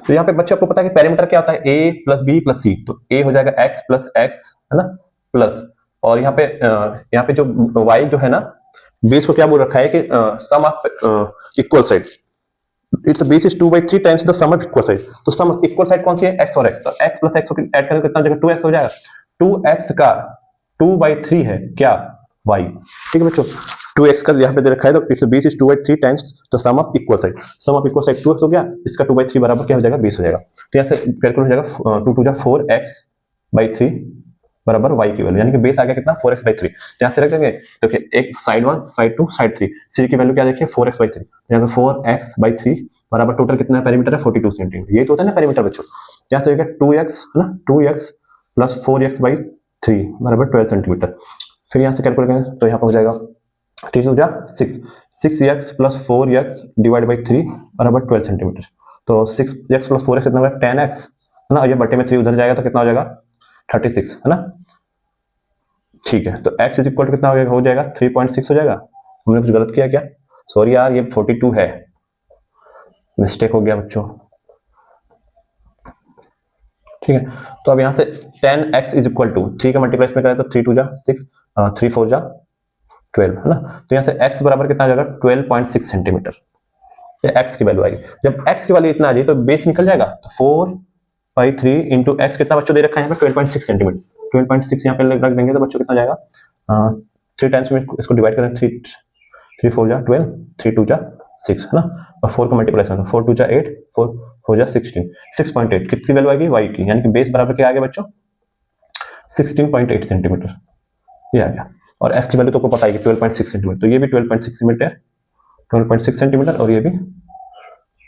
तो यहाँ पे बच्चों आपको पता है कि पेरीमीटर क्या होता है, a प्लस बी प्लस सी। तो a हो जाएगा x प्लस x, है ना, प्लस, और यहाँ पे जो y जो है ना, बेस को क्या बोल रखा है कि sum of equal side, its base is 2/3 times the sum of equal side. तो सम ऑफ इक्वल साइड कौन सी है, x और x। तो x प्लस x को ऐड करेंगे कितना हो जाएगा, 2x हो जाएगा। 2x का 2/3 है क्या, y। ठीक है बच्चों, 2x का यहाँ पे दे रखा है, तो its base is 2/3 times the sum of equal side. Sum of equal side 2x हो गया, इसका 2/3 बराबर क्या हो जाएगा, 20 हो जाएगा। तो यहाँ से कैलकुलेट हो जाएगा 2 2 4x/3 बराबर y की वैल्यू, यानी कि बेस आ गया कितना, 4x/3। यहाँ से रख देंगे, देखिए एक साइड 1 साइड 2 साइड 3, सी की वैल्यू क्या देखिए 4x/3। यहाँ पे 4x/3 बराबर टोटल कितना पेरीमीटर है, 42 सेंटीमीटर। ये तो होता है ना पेरीमीटर बच्चों। यहाँ से 2x है ना, 2x प्लस 4x/3 बराबर 12 सेंटीमीटर। फिर यहाँ से कैलकुलेट करें तो यहाँ पर हो जाएगा 3 हो जाएगा 6x plus 4x divide by 3 बराबर 12 सेंटीमीटर। तो 6x प्लस 4x कितना होगा, 10x, है ना, और ये बटे में 3 उधर जाएगा तो कितना हो जाएगा 36, है ना। ठीक है, तो x इज इक्वल टू कितना हो जाएगा 3.6 हो जाएगा। हमने कुछ गलत किया क्या, सॉरी यार, ये 42 है, मिस्टेक हो गया बच्चों। ठीक है, तो अब यहाँ से 10x इज इक्वल टू 3 का मल्टीप्लाई में करें तो 3 2 जा 6, 3 4 जा 12, है ना। तो यहाँ से x बराबर कितना आ जाएगा 12.6 सेंटीमीटर, ये x की वैल्यू आएगी। जब x की वैल्यू इतना आ जाए तो बेस निकल जाएगा, तो 4/3 इंटू x कितना बच्चों दे रखा है यहाँ पे 12.6 सेंटीमीटर। 12.6 यहाँ पे रख देंगे तो बच्चों कितना जाएगा, 3 टाइम्स में इसको डिवाइड करें, 3 4 जा 12, 3 2 जा 6, है ना, और 4 का मल्टीप्लाई 4 2 जा 8, 4 4 जा 16, 6.8 कितनी वैल्यू आएगी y की, यानी कि बेस बराबर क्या आ गया बच्चों 16.8 सेंटीमीटर, ये आ गया। और s की वैल्यू तो आपको पता है कि 12.6 सेंटीमीटर, तो ये भी 12.6 सेंटीमीटर, 12.6 सेंटीमीटर, और ये भी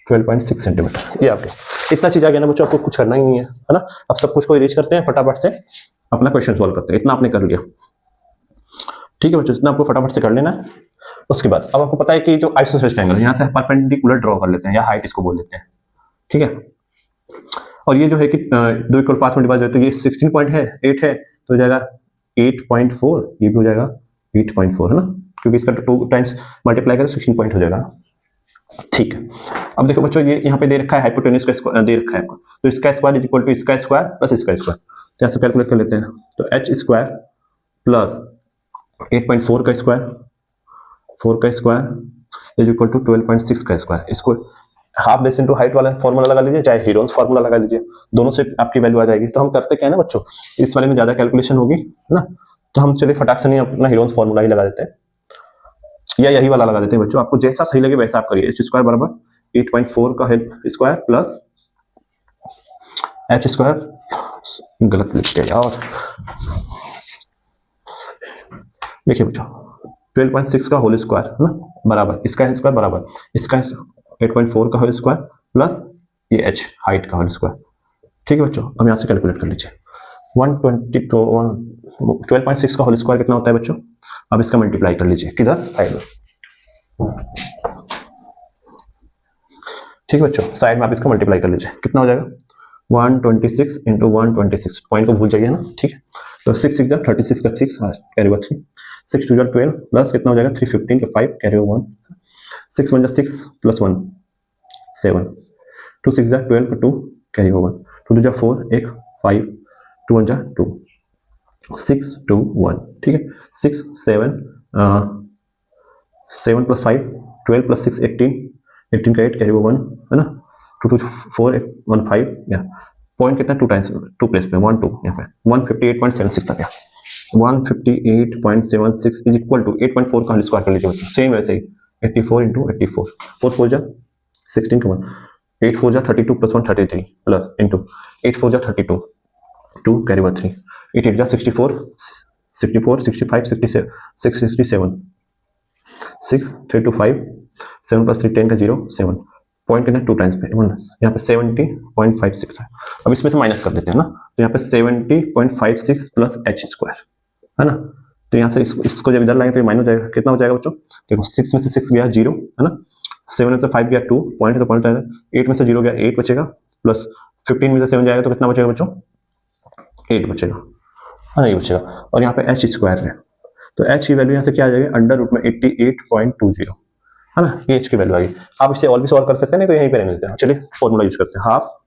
12.6 सेंटीमीटर। ये आपके इतना चीज आ गया ना बच्चों, आपको कुछ करना ही नहीं है ना। अब सब कुछ को इरेज करते हैं, फटाफट से अपना क्वेश्चन सॉल्व करते हैं। इतना आपने कर लिया, ठीक है बच्चों, इतना आपको फटाफट से कर लेना है। उसके बाद अब आपको पता है कि जो आइसोसेलेस ट्रायंगल है, यहाँ से परपेंडिकुलर ड्रॉ कर लेते हैं, या हाइट इसको बोल देते हैं, ठीक है। और ये जो है कि 2 = 5 में डिवाइड है, तो ये 16.8 है, तो हो जाएगा 8.4, ये भी हो जाएगा 8.4, है ना, क्योंकि इसका 2 टाइम्स मल्टीप्लाई करें 16 पॉइंट हो जाएगा। ठीक है, अब देखो बच्चों, ये यहाँ पे दे रखा है हाइपोटेन्यूज का स्क्वायर दे रखा है आपको, तो इसका स्क्वायर इज इक्वल टू इसका स्क्वायर प्लस इसका स्क्वायर। तो ऐसे कैलकुलेट कर लेते हैं, तो h स्क्वायर प्लस 8.4 का स्क्वायर, 4 का स्क्वायर इज इक्वल टू 12.6 का स्क्वायर। इसको हाफ बेस इनटू हाइट वाला फॉर्मूला लगा लीजिए, चाहे हीरोन्स फॉर्मूला लगा लीजिए, दोनों से आपकी वैल्यू आ जाएगी। तो हम करते क्या है ना बच्चों, इस वाले में ज्यादा कैलकुलेशन होगी, है ना, तो हम चलिए फटाक से नहीं अपना हीरोन्स फॉर्मूला ही लगा देते हैं, या यही वाला लगा देते हैं बच्चों, आपको जैसा सही लगे वैसा आप करिए। h स्क्वायर बराबर 8.4 का स्क्वायर प्लस h स्क्वायर, गलत लिख दिया यार, देखिए बच्चों 12.6 का होल स्क्वायर, है ना, बराबर इसका स्क्वायर बराबर इसका 8.4 का होल स्क्वायर प्लस ये h हाइट का होल स्क्वायर। ठीक है बच्चों, अब यहाँ से कैलकुलेट कर लीजिए, 12.6 का होल स्क्वायर कितना होता है बच्चों, अब इसका मल्टीप्लाई कर लीजिए किधर, साइड में। ठीक है बच्चों, साइड में आप इसका मल्टीप्लाई कर लीजिए, कितना हो जाएगा 126 इंटू 126, पॉइंट को भूल जाइए ना, ठीक है। तो 6 6 36 का 6 कैरी ओवर 3, 6 2 12 प्लस कितना हो जाएगा 315 का 5 कैरी ओवर 1, 6 1 6 प्लस 1 7, 2 6 12 का 2 कैरी ओवर 2 2 4 1 5 2 1 2 6 2 1, ठीक है। 6 7 7 प्लस 5 12 प्लस 6 18, 18 का 8 कैरी ओवर 1, है ना, 2 2 4 1 5, या पॉइंट कितना 2 टाइम्स 2 प्लेस पे 1 2, यहाँ पे 158.76 आ गया। 158.76 इज इक्वल टू 8.4 का होल स्क्वायर कर लीजिए बच्चों, सेम वैसे ही 84 इंटू 84, 4 4 जा 16 का 1, 8 4 जा 32 प्लस 1 33 प्लस इंटू 8 4 जा 32 2 कैरी ओवर 3, 8 8 जा 64 64 65 67 667 6 3 2 5 7 प्लस 3 10 का 0 7, पॉइंट कितना 2 टाइम्स पे, यहाँ पे 70.56 है। अब इसमें से माइनस कर देते हैं ना, तो यहाँ पे 70.56 प्लस h स्क्वायर, है ना, तो यहाँ से इसको जब इधर लाएंगे तो ये माइनस हो जाएगा, कितना हो जाएगा बच्चों, देखो 6 में से 6 गया 0 है ना, 7 में से 5 गया 2 पॉइंट, तो पॉइंट आएगा, 8 में से 0 गया 8 बचेगा, प्लस 15 में से 7 जाएगा तो कितना बचेगा बच्चों, 8 बचेगा, हाँ ये बचेगा। और यहाँ पे h स्क्वायर है, तो h की वैल्यू यहाँ से क्या आ जाएगी, अंडर रूट में 88.20 है ना, ये h की वैल्यू आ गई। आप इसे और भी सॉल्व कर सकते हैं, नहीं तो यहीं पे रहने देते हैं। चलिए फॉर्मूला यूज करते हैं, half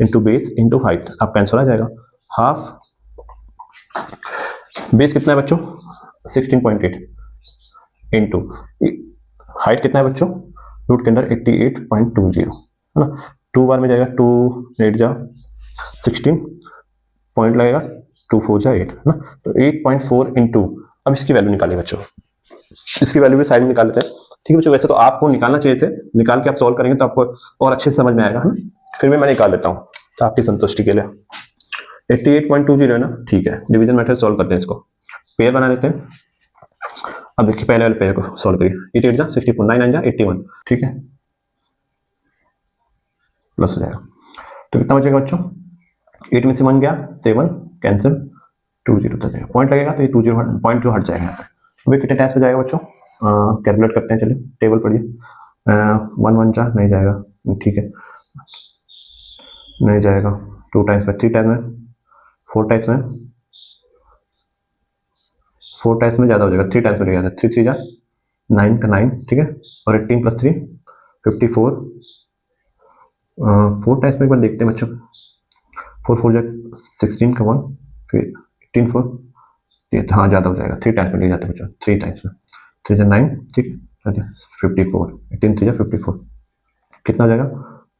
into base into height, आपका आंसर आ जाएगा हाफ, बेस कितना है बच्चों 16.8 इंटू हाइट कितना है बच्चों, रूट के अंदर 88.20 है ना, 2 बार में जाएगा 2 8 जा 16 पॉइंट लगेगा 2 4 जा 8 है ना, तो 8.4 इंटू, अब इसकी वैल्यू निकालिए बच्चों, इसकी वैल्यू भी साइड में निकाल लेते हैं, ठीक है बच्चों। वैसे तो आपको निकालना चाहिए, इसे निकाल के आप सॉल्व करेंगे तो आपको और अच्छे से समझ में आएगा, है ना, फिर भी मैं निकाल लेता हूँ तो आपकी संतुष्टि के लिए। 88.20 है ना, ठीक है, डिवीजन मेथड सॉल्व करते हैं, इसको पेयर बना लेते हैं। अब देखिए पहले वाले पेयर को सॉल्व करिए, 8 8 जा 64 9 9 जा 81, ठीक है, प्लस हो जाएगा, तो कितना बचेगा बच्चों, 8 में से 1 गया 7 कैंसिल 2 0 तक जाएगा, पॉइंट लगेगा तो ये 2 0 पॉइंट जो हट जाएगा यहाँ पे। अभी कितने टाइम्स पे जाएगा बच्चों, कैलकुलेट करते हैं, चलिए टेबल पढ़िए, 1 1 जा नहीं जाएगा, ठीक है नहीं जाएगा, 2 टाइम्स में 3 टाइम्स में 4 टाइम्स में 4 टाइम्स में ज़्यादा हो जाएगा, 3 टाइम्स में गया 3 3 जा 9 का 9, ठीक है, और 18 प्लस 3 54, 4 टाइम्स में एक बार देखते हैं बच्चों, 4 4 जा 16 का 1, फिर 18 4, हाँ ज़्यादा हो जाएगा, 3 टाइम्स में ले जाते हैं बच्चों, 3 टाइम्स में 3 जा 9, ठीक है 54, 18 3 जा 54, कितना हो जाएगा,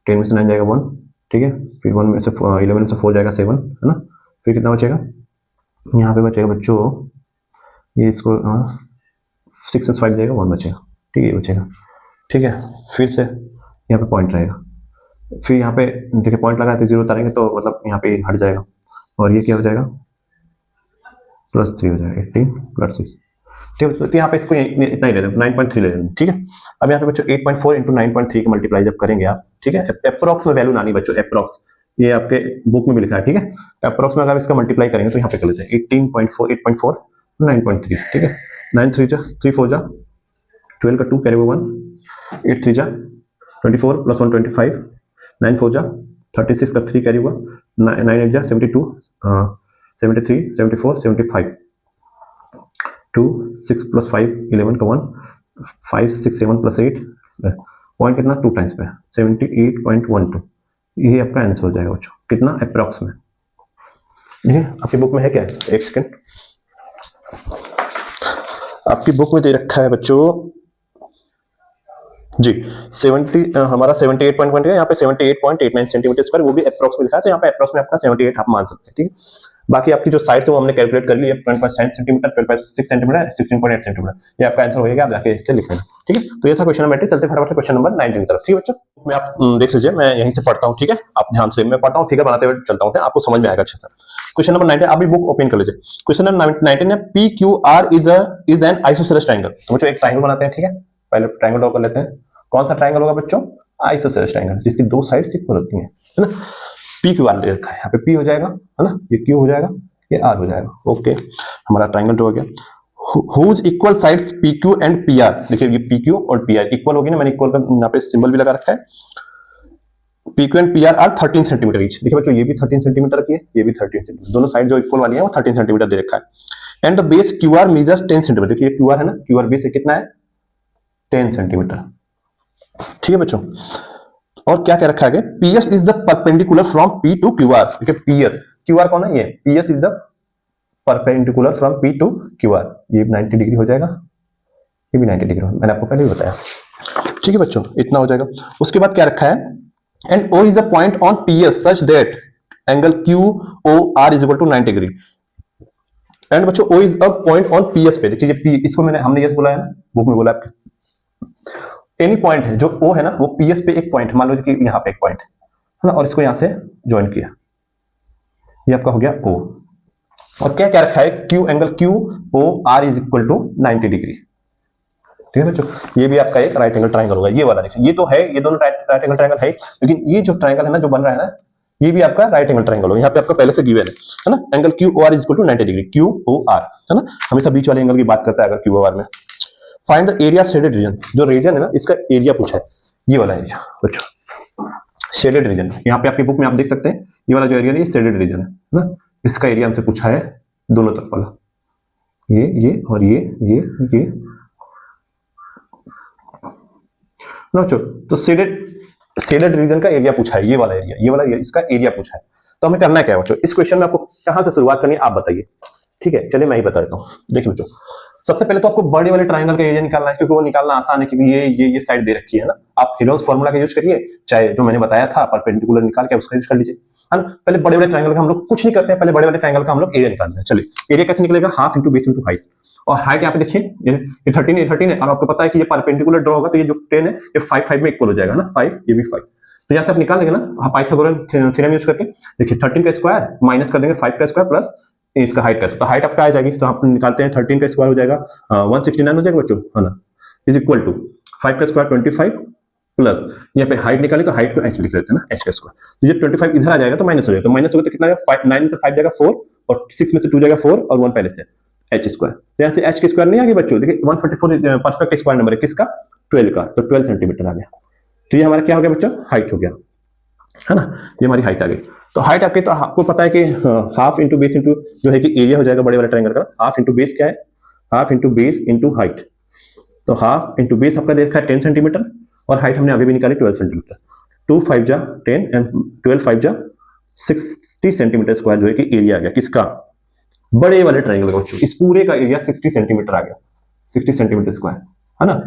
10 में से 9 जाएगा 1, ठीक है, फिर 1 में से 11 में से 4 जाएगा 7 है ना, फिर कितना बचेगा, यहाँ पे बचेगा बच्चों, ये इसको 6 में 5 जाएगा 1 बचेगा, ठीक है ये बचेगा, ठीक है, फिर से यहाँ पे पॉइंट रहेगा, फिर यहाँ पे देखिए पॉइंट लगा तो 0 उतारेंगे तो मतलब यहाँ पे हट जाएगा, और ये क्या हो जाएगा प्लस 3 हो जाएगा, 18 प्लस 6, ठीक है, तो यहाँ पे इसको इतना ही ले लें 9.3 ले लें, ठीक है। अब यहाँ पे बच्चों 8.4 इंटू 9.3 का मल्टीप्लाई जब करेंगे आप, ठीक है, अप्रोक्स में वैल्यू लानी बच्चों, अप्रोक्स, ये आपके बुक में भी लिखा है, ठीक है, अप्रोक्स में अगर इसका मल्टीप्लाई करेंगे तो यहाँ पे कर लेते हैं 18.4 8.4 9.3, ठीक है, 9 3 जा 3 4 जा 12 का 2 कैरी 1, 8 3 जा 24 प्लस 1 25, 9 4 जा 36 का 3 कैरी हुआ, 9 8 जा 72, 73 74 75, 2 6 प्लस 5 11 का 1, 5 6 7 प्लस 8, पॉइंट कितना 2 टाइम्स पे 78.12, ये आपका आंसर हो जाएगा बच्चों, कितना अप्रॉक्स में, ये आपकी बुक में है क्या, एक सेकंड, आपकी बुक में दे रखा है बच्चों जी 70, हमारा 78.1 है, यहाँ पे 78.89 सेंटीमीटर स्क्वायर, वो भी अप्रॉक्स में लिखा है, तो यहाँ पे अप्रॉक्स में आपका 78 आप मान सकते हैं, ठीक है। बाकी आपकी जो साइड से वो हमने कैलकुलेट कर ली है, 12.7 सेंटीमीटर 12.6 सेंटीमीटर 16.8 सेंटीमीटर, ये आपका आंसर होगा, आप जाके इससे लिख लेना, ठीक है। तो ये था क्वेश्चन नंबर 8, चलते फटाफट क्वेश्चन नंबर 19 की तरफ, ठीक है बच्चों, में आप देख लीजिए, मैं यहीं से पढ़ता हूँ, ठीक है, आप ध्यान से, मैं पढ़ता हूँ फिगर बनाते हुए चलता हूँ, आपको समझ में आएगा अच्छे से। क्वेश्चन नंबर 19, आप भी बुक ओपन कर लीजिए, क्वेश्चन नंबर 19 है PQR is an isosceles triangle, तो बच्चों एक ट्रायंगल बनाते हैं, ठीक है, पहले ट्रायंगल ड्रॉ कर लेते हैं, कौन सा ट्रायंगल होगा बच्चों, आइसोसेलेस ट्रायंगल, जिसकी दो साइड्स इक्वल होती हैं, है ना, PQR ले रखा है, यहाँ पे P हो जाएगा, है ना, ये Q हो जाएगा, ये R हो जाएगा, ओके, हमारा ट्रायंगल ड्रॉ हो गया, whose equal sides PQ and PR, देखिए ये PQ और PR इक्वल होगी ना, मैंने इक्वल का यहाँ पे सिंबल भी लगा रखा है, PQ and PR are 13 centimetre each, देखिए बच्चों ये भी 13 सेंटीमीटर की है, ये भी 13 सेंटीमीटर, दोनों साइड जो इक्वल वाली है वो 13 सेंटीमीटर दे रखा है, and the base QR measures 10 centimetre, देखिए QR है ना, QR बेस है कितना है 10 सेंटीमीटर, ठीक है बच्चों। और क्या कह रखा है, PS is the perpendicular from P to QR, देखिए PS QR कौन है, ये PS is the perpendicular from P to QR, ये 90 डिग्री हो जाएगा, ये भी 90 डिग्री, मैंने आपको पहले ही बताया, ठीक है बच्चों, इतना हो जाएगा। उसके बाद क्या रखा है, and O is a point on PS such that angle QOR is equal to 90 degree, and बच्चों O is a point on PS पे, देखिए P इसको हमने यस बोला है ना, बुक में बोला आपके, एनी पॉइंट है जो O है ना, वो PS पे एक पॉइंट, मान लो कि यहाँ पे एक पॉइंट है ना, और इसको यहाँ से ज्वाइन किया, ये आपका हो गया O, और क्या क्या रखा है, Q angle QOR is equal to 90 degree, ठीक है बच्चों, ये भी आपका एक राइट एंगल ट्रायंगल होगा, ये वाला देखिए, ये तो है, ये दोनों राइट एंगल ट्रायंगल है, लेकिन ये जो ट्रायंगल है ना जो बन रहा है ना, ये भी आपका राइट एंगल ट्राइंगल होगा। यहाँ पे आपका पहले से गिवन है ना, angle Q O R is equal to 90 degree, Q O R है ना, हमेशा बीच वाले एंगल की बात करता है अगर क्यू ओ आर में। Find the area shaded region, जो रीजन है ना इसका एरिया पूछा है, ये वाला एरिया बच्चों, शेडेड रीजन। यहाँ पे आपकी बुक में आप देख सकते हैं ये वाला जो एरिया है ये शेडेड रीजन है ना, इसका एरिया हमसे पूछा है दोनों तरफ वाला, ये और ये ना बच्चों। तो शेडेड रीजन का एरिया पूछा है, ये वाला एरिया इसका एरिया पूछा है। तो हमें करना क्या है बच्चों, इस क्वेश्चन में आपको कहां से शुरुआत करनी है आप बताइए। ठीक है, चलिए मैं ही बता देता हूँ। देखिए बच्चों, सबसे पहले तो आपको बड़े वाले ट्रायंगल का एरिया निकालना है, क्योंकि वो निकालना आसान है, क्योंकि ये साइड दे रखी है ना। आप हेरोल्स फार्मूला का यूज करिए, चाहे जो मैंने बताया था परपेंडिकुलर निकाल के उसका यूज कर लीजिए, है ना। पहले बड़े वाले ट्रायंगल का हम लोग कुछ नहीं करते हैं, पहले बड़े वाले ट्रायंगल का हम लोग एरिया निकालते हैं। चलिए एरिया कैसे निकलेगा, half into base into height. और हाइट यहाँ पे देखिए ये 13 है, और आपको पता है कि ये परपेंडिकुलर ड्रॉ होगा तो ये जो 10 है ये 5 में इक्वल हो जाएगा ना, 5 ये भी 5। तो यहाँ से आप निकाल देंगे ना पाइथागोरस थ्योरम यूज करके। देखिए 13 का स्क्वायर माइनस कर देंगे 5 का स्क्वायर प्लस इसका हाइट का, तो हाइट आपका आ जाएगी। तो आप निकालते हैं 13 का स्क्वायर हो जाएगा 169 हो जाएगा बच्चों, है ना, इज इक्वल टू 5 का स्क्वायर 25 प्लस यहाँ पे हाइट निकाले तो हाइट को h लिख लेते हैं ना, h का स्क्वायर। तो ये 25 इधर आ जाएगा तो माइनस हो जाएगा, तो माइनस होगा तो कितना आएगा, 9 में से 5 जाएगा 4 और 6 में से 2 जाएगा 4 और 1 पहले से h स्क्वायर। तो यहाँ से h के स्क्वायर नहीं आ गया बच्चों, देखिए 144 परफेक्ट स्क्वायर नंबर है किसका, 12 का, तो 12 सेंटीमीटर आ गया। तो ये हमारा क्या हो गया बच्चों, हाइट हो गया, है ना, ये हमारी हाइट आ गई। तो हाइट आपके, तो आपको पता है कि हाफ इंटू बेस इंटू जो है कि एरिया हो जाएगा बड़े वाले ट्रायंगल का, हाफ इंटू बेस क्या है, half into base into height. तो हाफ इंटू बेस आपका दे रखा है 10 सेंटीमीटर और हाइट हमने अभी भी निकाली 12 सेंटीमीटर। 2 5 जा 10 एंड 12 5 जा 60 सेंटीमीटर स्क्वायर जो है कि एरिया आ गया किसका, बड़े वाले ट्रायंगल का बच्चों। इस पूरे का एरिया 60 सेंटीमीटर आ गया, 60 सेंटीमीटर स्क्वायर, है ना।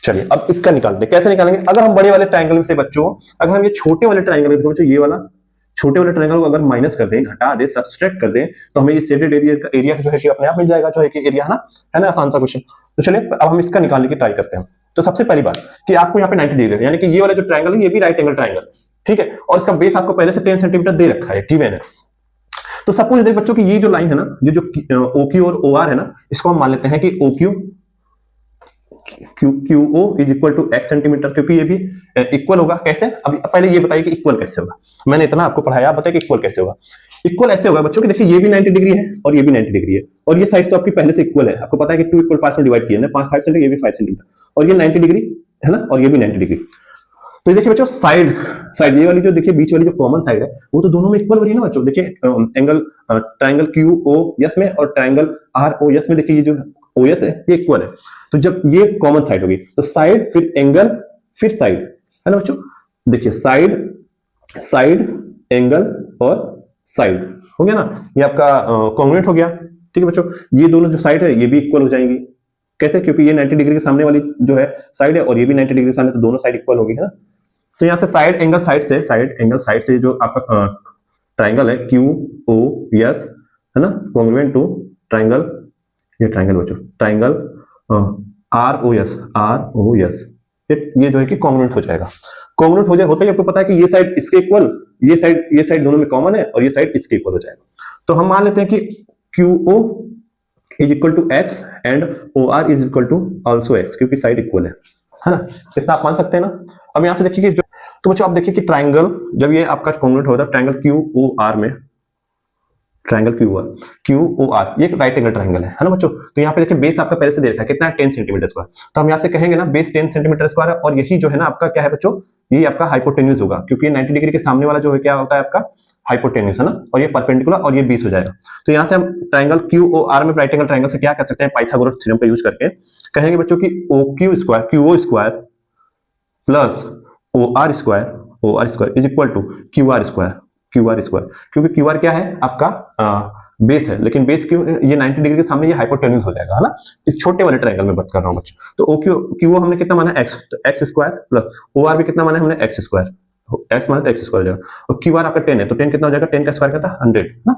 चलिए अब इसका निकालते हैं, कैसे निकालेंगे। अगर हम बड़े वाले ट्रायंगल से बच्चों, अगर हम ये छोटे वाले ट्रायंगल बच्चों, ये वाला छोटे वाले ट्रायंगल को अगर माइनस कर दें, घटा दें, सब्सट्रैक्ट कर दें, तो हमें ये शेडेड एरिया जो है कि अपने आप मिल जाएगा, जो है कि एरिया, है ना, आसान सा क्वेश्चन। तो चलिए अब हम इसका निकालने की ट्राई करते हैं। तो सबसे पहली बात कि आपको यहाँ पे 90 डिग्री, यानी कि ये वाला जो ट्रायंगल है ये भी राइट एंगल ट्रायंगल, ठीक है, और इसका बेस आपको पहले से 10 सेंटीमीटर दे रखा है, गिवन है। तो सपोज देख बच्चों कि ये जो लाइन है ना, ये जो OQ और OR है ना, इसको हम मान लेते हैं कि OQ QO is equal to x centimetre, क्योंकि ये भी इक्वल होगा। कैसे, अभी पहले ये बताइए कि इक्वल कैसे होगा, मैंने इतना आपको पढ़ाया, आप बताइए कि इक्वल कैसे होगा। इक्वल ऐसे होगा बच्चों कि देखिए ये भी 90 डिग्री है और ये भी 90 डिग्री है, और ये साइड तो आपकी पहले से इक्वल है, आपको पता है कि 2 इक्वल पार्ट्स में डिवाइड किया है ना, 5 सेंटीमीटर, ये भी 5 सेंटीमीटर, और ये 90 डिग्री है ना, और ये भी 90 डिग्री। तो देखिए बच्चों साइड ये वाली जो देखिए बीच वाली जो कॉमन साइड है वो तो दोनों में इक्वल हो रही है ना बच्चों। देखिए एंगल ट्रायंगल QOS में और ट्रायंगल ROS में देखिए ये जो OS है ये इक्वल है। तो जब ये कॉमन साइड होगी तो साइड फिर एंगल फिर साइड, है ना बच्चों। देखिए साइड एंगल और साइड हो गया ना, ये आपका कॉन्ग्रुएंट हो गया, ठीक है बच्चों। ये दोनों जो साइड है ये भी इक्वल हो जाएंगी, कैसे, क्योंकि ये 90 डिग्री के सामने वाली जो है साइड है और ये भी 90 डिग्री के सामने, तो दोनों साइड इक्वल होगी, है ना। तो यहाँ से साइड एंगल साइड से जो आपका ट्रायंगल है QOS, है ना, कॉन्ग्रुएंट टू ट्रायंगल, ये ट्रायंगल बच्चों, ट्रायंगल ROS ये जो है कि कॉन्ग्रुएंट हो जाएगा। कॉन्ग्रुएंट हो जाए होता ही आपको पता है कि ये साइड इसके इक्वल, ये साइड दोनों में कॉमन है और ये साइड इसके इक्वल हो जाएगा। तो हम मान लेते हैं कि QO is equal to x and OR is equal to also x, क्योंकि साइड इक्वल है ना, इतना आप मान सकते हैं ना। अब यहां से देखिए कि तो बच्चों आप देखिए कि ट्रायंगल जब ये आपका कॉन्ग्रुएंट होता है, ट्रायंगल QOR में, ट्रायंगल QOR ये एक राइट एंगल ट्रायंगल है ना बच्चों। तो यहाँ पे देखिए बेस आपका पहले से दे रखा है कितना है, 10 सेंटीमीटर स्क्वायर। तो हम यहाँ से कहेंगे ना बेस 10 सेंटीमीटर स्क्वायर है, और यही जो है ना आपका क्या है बच्चों, ये आपका हाइपोटेन्यूज होगा, क्योंकि 90 डिग्री के सामने वाला जो है क्या होता है आपका हाइपोटेन्यूज, है ना, और ये परपेंडिकुलर और ये 20 हो जाएगा। तो यहाँ से हम ट्रायंगल QOR में राइट एंगल ट्रायंगल से क्या कर सकते हैं, पाइथागोरस थ्योरम का यूज करके कहेंगे बच्चों की QO square plus OR square is equal to QR square, क्योंकि QR क्या है आपका बेस है, लेकिन बेस क्यों, ये 90 डिग्री के सामने ये हाइपोटेन्यूज हो जाएगा, है ना। इस छोटे वाले ट्रायंगल में बात कर रहा हूं बच्चों। तो QO हमने कितना माना x, तो x स्क्वायर प्लस OR भी कितना माना हमने x स्क्वायर, x माना तो x स्क्वायर हो जाएगा, और QR आपका 10 है तो 10 कितना हो जाएगा, 10 का स्क्वायर कितना 100 ना।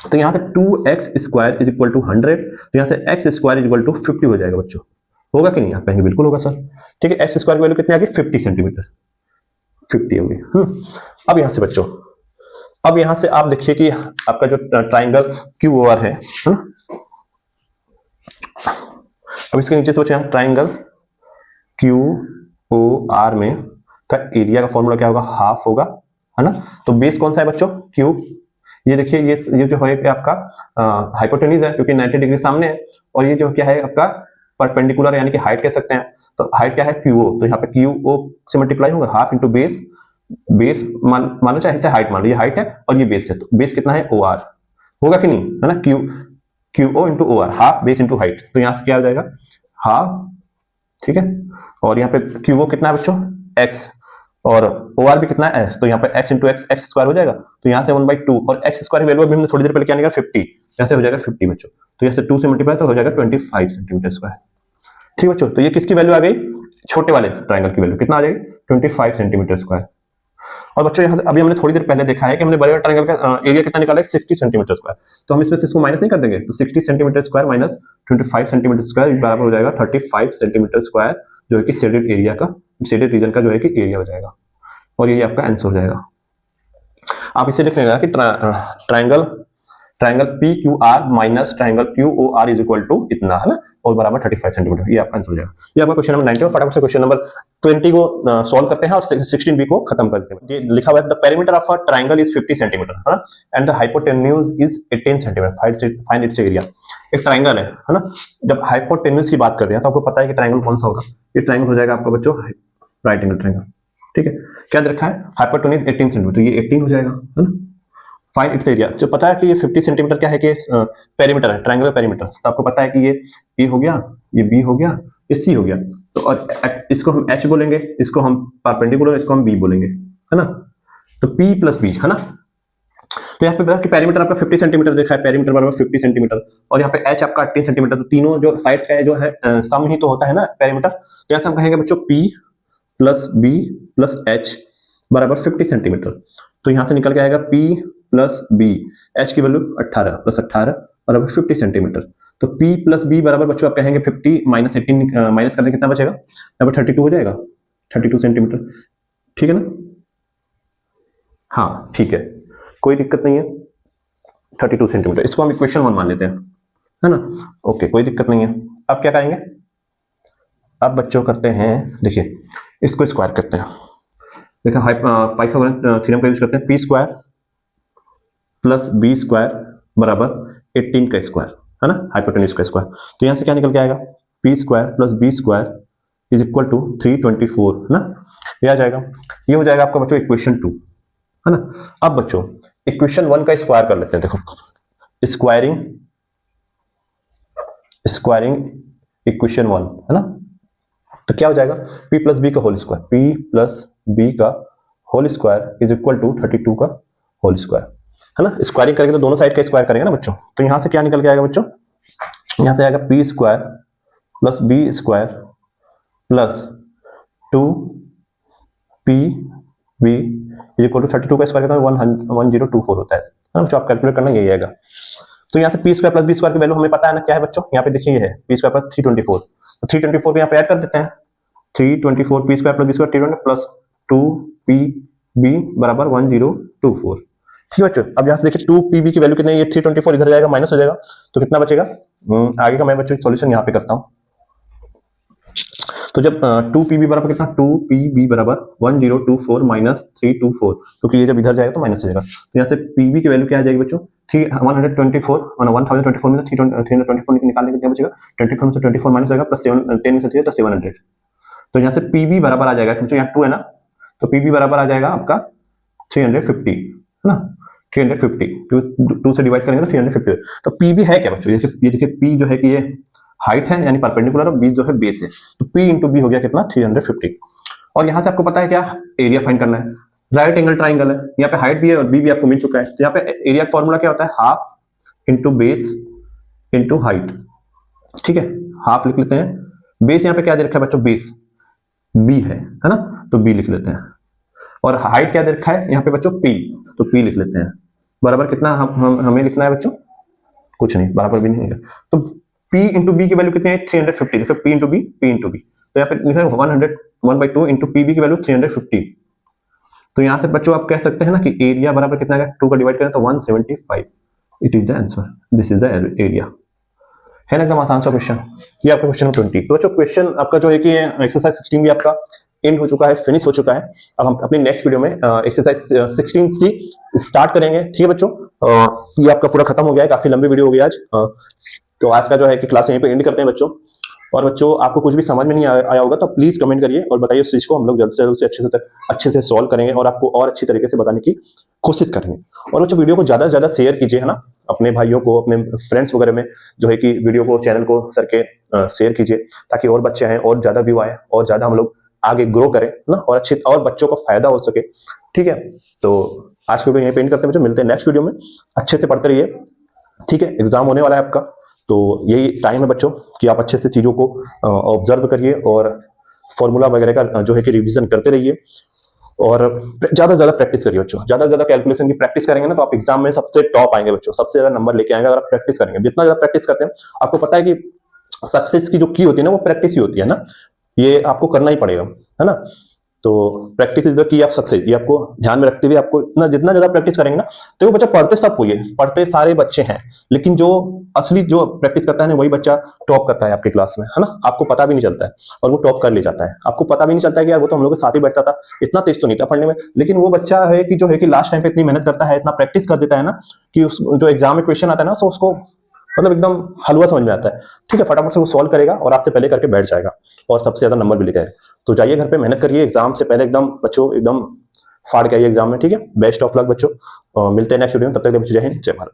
तो यहाँ से 2x square is equal to 100, तो यहाँ से x square is equal to 50 हो जाएगा बच्चों। होगा कि नहीं, आप कहेंगे बिल्कुल होगा सर, ठीक है। x स्क्वायर की वैल्यू कितनी आ गई, 50 सेंटीमीटर, 50 हो गई। अब यहाँ से बच्चों, अब यहां से आप देखिए कि आपका जो ट्रायंगल QOR है ना, अब इसके नीचे से बच्चों यहाँ ट्रायंगल QOR में का एरिया का फॉर्मूला क्या होगा, हाफ होगा, है ना। तो बेस कौन सा है बच्चों, क्यूब। ये देखिए ये जो है आपका हाइपोटेन्यूज है क्योंकि 90 डिग्री सामने है, और ये जो क्या है आपका परपेंडिकुलर यानी कि हाइट कह सकते हैं। तो हाइट क्या है, क्यूओ, तो यहाँ पे क्यूओ से मल्टीप्लाई होगा, हाफ इंटू बेस, बेस मानो चाहे इसे हाइट मान लो, ये हाइट है और ये बेस है, तो बेस कितना है, ओ आर, होगा कि नहीं, है ना, QO into O R, half base into height, तो यहाँ से क्या हो जाएगा हाफ, ठीक है। और यहाँ पे क्यूओ कितना है बच्चों, एक्स, और ओ आर भी कितना है एस, तो यहाँ पे x into x, x square हो जाएगा, तो यहाँ से 1/2, और एक्स स्क्वायर की वैल्यू अभी हमने थोड़ी देर पहले क्या निकाला 50, यहाँ से हो जाएगा 50 बच्चों, तो यहाँ से 2 से मल्टीप्लाई तो हो जाएगा 25 सेंटीमीटर स्क्वायर। ठीक बच्चों, तो ये किसकी वैल्यू आ गई, छोटे वाले ट्राइंगल की वैल्यू कितना आ जाएगी 25 सेंटीमीटर स्क्वायर। और बच्चों यहाँ से अभी हमने थोड़ी देर पहले देखा है कि हमने बड़े वाले ट्राइंगल का एरिया कितना निकाला है 60 सेंटीमीटर स्क्वायर, तो हम इसमें से इसको माइनस नहीं कर देंगे, तो 60 centimetre square minus 25 centimetre square बराबर हो जाएगा 35 सेंटीमीटर स्क्वायर, जो है कि शेडेड एरिया का, शेडेड रीजन का जो है कि एरिया हो जाएगा, और ये आपका आंसर हो जाएगा। आप इसे लिख लेगा कि triangle P Q R minus triangle Q O R is equal to इतना, है ना, और बराबर 35 सेंटीमीटर, ये आपका आंसर हो जाएगा। ये आपका क्वेश्चन नंबर 90, फटाफट से क्वेश्चन नंबर 20 को सॉल्व करते हैं और 16b को खत्म कर देते हैं। ये लिखा हुआ है the perimeter of a triangle is 50 centimetre, है ना, and the hypotenuse is 18 centimetre, find it's area. एक ट्राइंगल है ना, जब हाइपोटेन्यूज की बात करते हैं तो आपको पता है कि ट्राइंगल कौन सा होगा, ये ट्राइंगल हो जाएगा आपका बच्चों राइट एंगल ट्राइंगल, ठीक है। क्या रखा है, हाइपोटेन्यूज 18 सेंटीमीटर, तो ये 18 हो जाएगा, है ना। फाइंड इट्स एरिया, जो पता है कि ये 50 सेंटीमीटर क्या है कि पेरीमीटर है, ट्रायंगुलर पेरीमीटर, तो आपको पता है कि ये ए हो गया, ये बी हो गया, ये सी हो गया, तो और इसको हम एच बोलेंगे, इसको हम परपेंडिकुलर, इसको हम बी बोलेंगे, है ना, तो पी प्लस बी, है ना। तो यहाँ पे पता कि पेरीमीटर आपका 50 सेंटीमीटर देखा है, पेरीमीटर बराबर 50 सेंटीमीटर, और यहाँ पे एच आपका 18 सेंटीमीटर, तो तीनों जो साइड्स का है जो है सम ही तो होता है ना पेरीमीटर, तो यहाँ से हम कहेंगे बच्चों P plus B plus H बराबर 50 सेंटीमीटर, तो यहाँ से निकल के आएगा पी प्लस बी, एच की वैल्यू 18 प्लस 18 बराबर 50 सेंटीमीटर, तो P प्लस बी बराबर बच्चों आप कहेंगे 50 माइनस 18 माइनस करने कितना बचेगा, यहाँ पर 32 हो जाएगा, 32 सेंटीमीटर, ठीक है ना, हाँ ठीक है, कोई दिक्कत नहीं है, 32 सेंटीमीटर, इसको हम इक्वेशन 1 मान लेते हैं, है ना, ओके कोई दिक्कत नहीं है। अब क्या करेंगे, अब बच्चों करते हैं, देखिए इसको स्क्वायर करते हैं, देखिए पाइथागोरस थ्योरम का यूज करते हैं, P square plus B square बराबर 18 का स्क्वायर, है ना, हाइपोटेन्यूज का स्क्वायर, तो यहां से क्या निकल के आएगा, P square plus B square is equal to 324, है ना, ये आ जाएगा, ये हो जाएगा आपका बच्चों इक्वेशन 2, है ना। अब बच्चों इक्वेशन 1 का स्क्वायर कर लेते हैं, देखो स्क्वायरिंग इक्वेशन 1, है ना, तो क्या हो जाएगा, p प्लस बी का whole square, p plus b का whole square is equal to 32 का होल स्क्वायर, है ना, स्क्वायरिंग करेंगे तो दोनों साइड का स्क्वायर करेंगे ना बच्चों, तो यहां से क्या निकल के आएगा बच्चों, यहां से आएगा P square plus B square plus 2 P B equal to 32 का स्क्वायर कितना है 1024 होता है ना, जो आप कैलकुलेट करना यही आएगा। तो यहाँ से P square plus B square की वैल्यू हमें पता है ना क्या है बच्चों, यहाँ पे देखिए ये है पी स्क्वायर प्लस 324, तो 324 को यहाँ पे ऐड कर देते हैं, 324 P square plus B square 320 plus 2 P B बराबर 1024, ठीक है बच्चों। अब यहाँ से देखिए 2 पी बी की वैल्यू कितनी है, ये 324 इधर जाएगा माइनस हो जाएगा, तो कितना बचेगा, आगे का मैं बच्चों सॉल्यूशन यहाँ पे करता हूँ, तो जब 2 पी बी बराबर कितना, 2 पी बी बराबर 1024 माइनस 324, क्योंकि ये जब इधर जाएगा तो माइनस हो जाएगा, तो यहाँ से पी बी की वैल्यू क्या आ जाएगी बच्चों, 1024 में से 324 निकालने के क्या बचेगा, 24 में से 24 माइनस होगा प्लस 10 में से 3 तो 700, तो यहाँ से पी बी बराबर आ जाएगा, क्योंकि यहाँ 2 है ना, तो पी बी बराबर आ जाएगा आपका 350, है ना, 350 2 से डिवाइड करेंगे तो 350, तो पी बी है क्या बच्चों, ये देखिए पी जो है कि ये हाइट है यानी परपेंडिकुलर, और बी जो है बेस है, तो पी इंटू बी हो गया कितना 350, और यहां से आपको पता है क्या एरिया फाइंड करना है, राइट एंगल ट्राइंगल है, यहाँ पे हाइट भी है और बी भी आपको मिल चुका है, तो यहाँ पे एरिया का फॉर्मूला क्या होता है, half into base into height, ठीक है, हाफ लिख लेते हैं, बेस यहाँ पे क्या दे रखा है बच्चों, बेस बी है ना, तो बी लिख लेते हैं, और हाइट क्या दे रखा है यहाँ पे बच्चों पी, तो पी लिख लेते हैं, बराबर कितना हमें लिखना है बच्चों, कुछ नहीं, बराबर भी नहीं है, तो p इंटू बी की वैल्यू कितनी है 350, देखो p इंटू बी, तो यहाँ पे लिखा है 101/2 इंटू पी बी की वैल्यू 350, तो यहाँ से बच्चों आप कह सकते हैं ना कि एरिया बराबर कितना है, 2 का डिवाइड करें तो 175, it is the answer, this is the area, है ना एकदम आसान सा क्वेश्चन। ये आपका क्वेश्चन 20। तो बच्चों क्वेश्चन आपका जो है कि एक्सरसाइज 16 भी आपका एंड हो चुका है, फिनिश हो चुका है। अब हम अपनी नेक्स्ट वीडियो में एक्सरसाइज 16C स्टार्ट करेंगे। ठीक है बच्चों, ये आपका पूरा खत्म हो गया है, काफी लंबी वीडियो हो गई आज। तो आज का जो है कि क्लास यहीं पे एंड करते हैं बच्चों। और बच्चों आपको कुछ भी समझ में नहीं आया होगा तो प्लीज कमेंट करिए और बताइए उस चीज को, हम लोग जल्द से जल्द से अच्छे से सॉल्व करेंगे और आपको और अच्छी तरीके से बताने की कोशिश करेंगे। और बच्चों वीडियो को ज्यादा से ज्यादा शेयर कीजिए, है ना, अपने भाइयों को, अपने फ्रेंड्स वगैरह में जो है कि वीडियो को, चैनल को सर के शेयर कीजिए, ताकि और बच्चे हैं और ज्यादा व्यू आए और ज्यादा हम लोग आगे ग्रो करें ना, और अच्छे और बच्चों को फायदा हो सके। ठीक है, तो आज की वीडियो यहीं पे एंड करते हैं बच्चों, मिलते हैं नेक्स्ट वीडियो में। अच्छे से पढ़ते रहिए, ठीक है, एग्जाम होने वाला है आपका, तो यही टाइम है बच्चों कि आप अच्छे से चीजों को ऑब्जर्व करिए और फॉर्मूला वगैरह का जो है कि रिवीजन करते रहिए और ज्यादा से ज्यादा प्रैक्टिस करिए बच्चों। ज्यादा से ज्यादा कैलकुलेशन की प्रैक्टिस करेंगे ना तो आप एग्जाम में सबसे टॉप आएंगे बच्चों, सबसे ज्यादा नंबर लेके आएंगे अगर आप प्रैक्टिस करेंगे। जितना ज्यादा प्रैक्टिस करते हैं, आपको पता है कि सक्सेस की जो की होती है ना वो प्रैक्टिस ही होती है ना, ये आपको करना ही पड़ेगा, है ना। तो practice is the key of success, ये आपको ध्यान में रखते हुए आपको जितना ज्यादा प्रैक्टिस करेंगे ना, तो वो बच्चा पढ़ते सब हुई है, पढ़ते सारे बच्चे हैं, लेकिन जो असली जो प्रैक्टिस करता है ना वही बच्चा टॉप करता है आपकी क्लास में, है ना। आपको पता भी नहीं चलता है और वो टॉप कर ले जाता है, आपको पता भी नहीं चलता है कि यार वो तो हम लोग के साथ ही बैठता था, इतना तेज तो नहीं था पढ़ने में, लेकिन वो बच्चा है कि जो है कि लास्ट टाइम पे इतनी मेहनत करता है, इतना प्रैक्टिस कर देता है ना कि उस जो एग्जाम में क्वेश्चन आता है ना तो उसको मतलब एकदम हलवा समझ में आता है। ठीक है, फटाफट से वो सॉल्व करेगा और आपसे पहले करके बैठ जाएगा और सबसे ज्यादा नंबर भी लेकर आएगा। तो जाइए घर पे मेहनत करिए, एग्जाम से पहले एकदम बच्चों एकदम फाड़ के आइए एग्जाम में। ठीक है, बेस्ट ऑफ लक बच्चों, मिलते हैं नेक्स्ट वीडियो में, तब तक के लिए बच्चों जय हिंद, जय भारत।